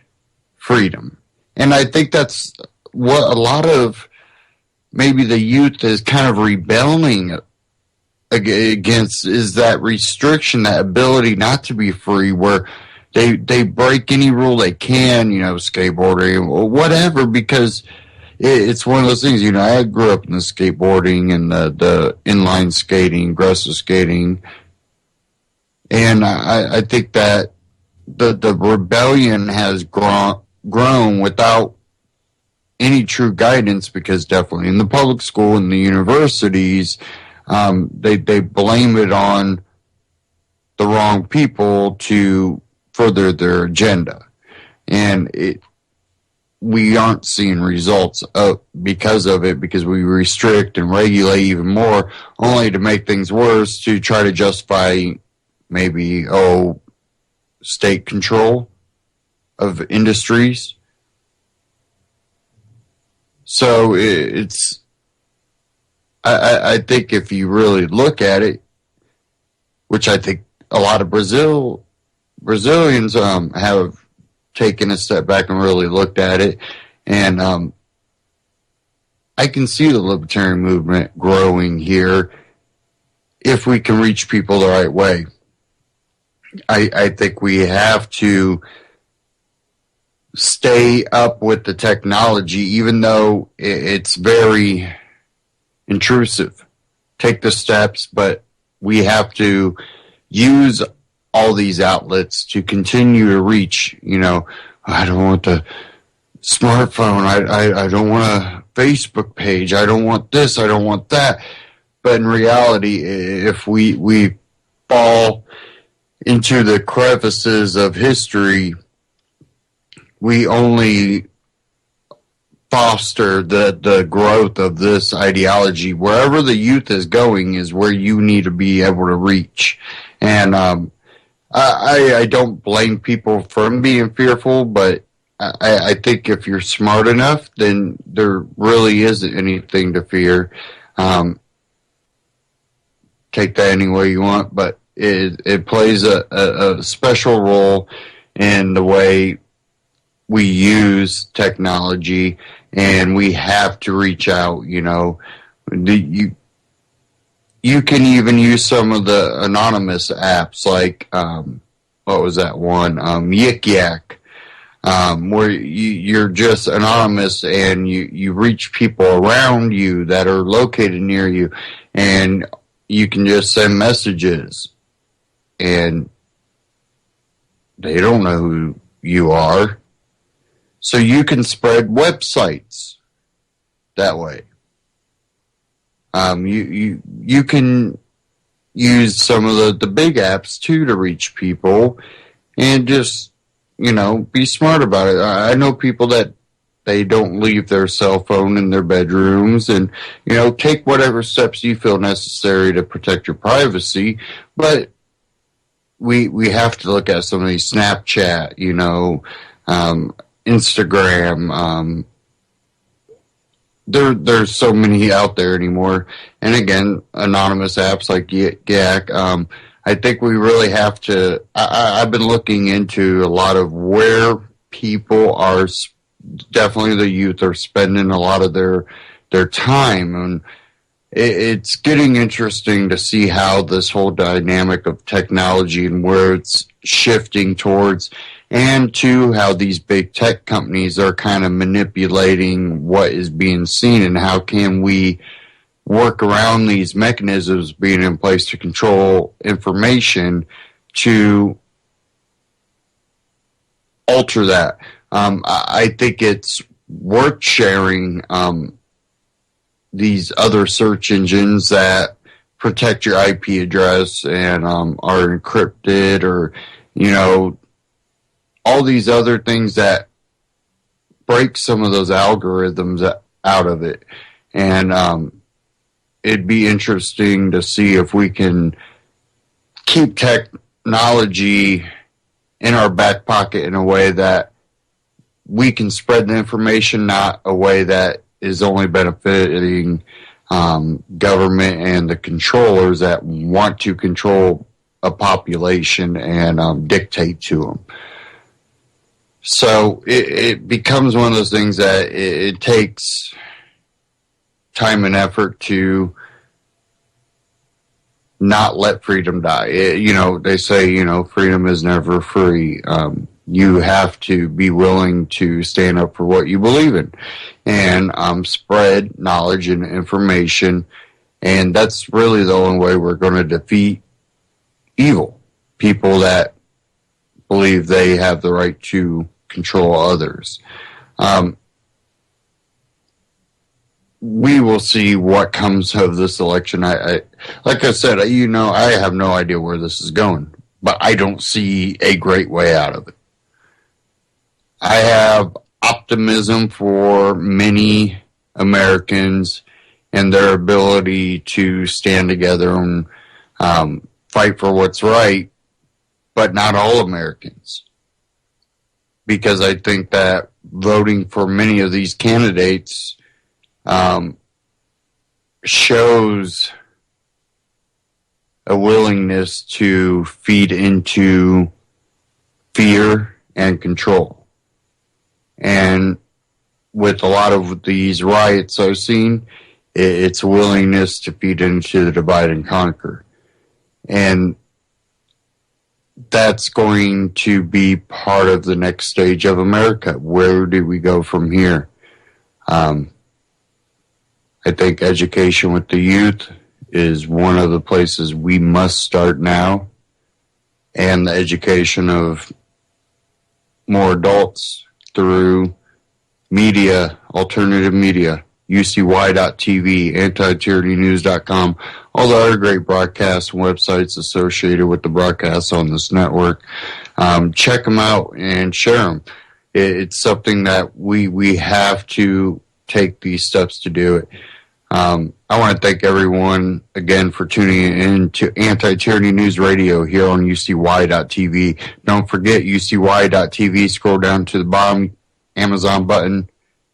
freedom. And I think that's what a lot of maybe the youth is kind of rebelling against, is that restriction, that ability not to be free, where they break any rule they can, skateboarding or whatever, because it's one of those things. I grew up in the skateboarding and the inline skating, aggressive skating, and I think that the rebellion has grown without any true guidance, because definitely in the public school and the universities, they blame it on the wrong people to further their agenda, and we aren't seeing results because of it, because we restrict and regulate even more, only to make things worse, to try to justify maybe state control of industries. So I think if you really look at it, which I think a lot of Brazilians have taken a step back and really looked at it, and I can see the libertarian movement growing here if we can reach people the right way. I think we have to stay up with the technology, even though it's very intrusive. Take the steps, but we have to use all these outlets to continue to reach. I don't want the smartphone, I don't want a Facebook page, I don't want this, I don't want that. But in reality, if we fall into the crevices of history, we only foster the growth of this ideology. Wherever the youth is going is where you need to be able to reach. And I don't blame people for being fearful, but I think if you're smart enough, then there really isn't anything to fear. Take that any way you want, but it plays a special role in the way we use technology, and we have to reach out. You can even use some of the anonymous apps, like what was that one, Yik Yak, where you're just anonymous and you reach people around you that are located near you, and you can just send messages, and they don't know who you are. So you can spread websites that way. You can use some of the big apps too to reach people, and just be smart about it. I know people that they don't leave their cell phone in their bedrooms, and, take whatever steps you feel necessary to protect your privacy. But we have to look at some of these Snapchat, Instagram. There's so many out there anymore. And again, anonymous apps like Yak. I think we really have to. I've been looking into a lot of where people are. Definitely, the youth are spending a lot of their time, and it's getting interesting to see how this whole dynamic of technology and where it's shifting towards, and to how these big tech companies are kind of manipulating what is being seen, and how can we work around these mechanisms being in place to control information to alter that. I think it's worth sharing these other search engines that protect your IP address and are encrypted, or, all these other things that break some of those algorithms out of it. And it'd be interesting to see if we can keep technology in our back pocket in a way that we can spread the information, not a way that is only benefiting government and the controllers that want to control a population and dictate to them. So it becomes one of those things that it takes time and effort to not let freedom die. They say, freedom is never free. You have to be willing to stand up for what you believe in and spread knowledge and information. And that's really the only way we're going to defeat evil. People that believe they have the right to control others. We will see what comes of this election. I like I said, I have no idea where this is going, but I don't see a great way out of it. I have optimism for many Americans and their ability to stand together and fight for what's right, but not all Americans. Because I think that voting for many of these candidates shows a willingness to feed into fear and control. And with a lot of these riots I've seen, it's a willingness to feed into the divide and conquer. And that's going to be part of the next stage of America. Where do we go from here? I think education with the youth is one of the places we must start now, and the education of more adults through media, alternative media, UCY.tv, Anti-Tyrannynews.com, all the other great broadcasts and websites associated with the broadcasts on this network. Check them out and share them. It's something that we have to take these steps to do it. I want to thank everyone again for tuning in to Anti-Tyranny News Radio here on UCY.tv. Don't forget UCY.tv. Scroll down to the bottom, Amazon button.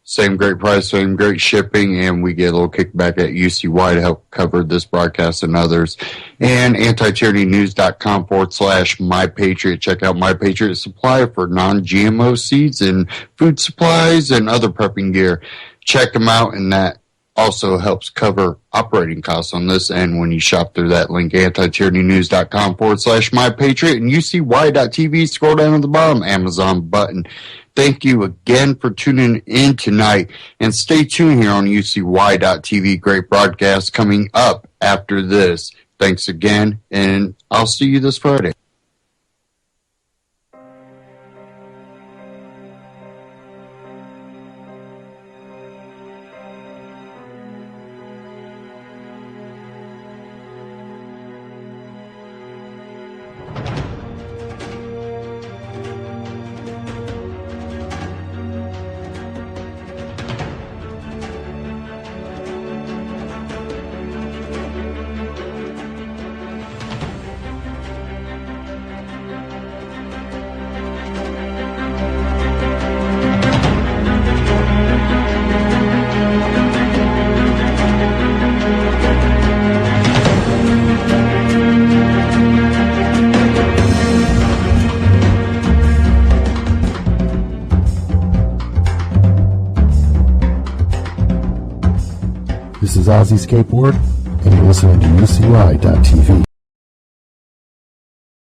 Same great price, same great shipping, and we get a little kickback at UCY to help cover this broadcast and others. And antityrannynews.com/MyPatriot. Check out My Patriot Supply for non-GMO seeds and food supplies and other prepping gear. Check them out, and that also helps cover operating costs on this end when you shop through that link, antityrannynews.com/MyPatriot, and UCY.tv. Scroll down at the bottom, Amazon button. Thank you again for tuning in tonight, and stay tuned here on UCY.tv. Great broadcast coming up after this. Thanks again, and I'll see you this Friday. This is Ozzy Skateboard, and you're listening to UCY.TV.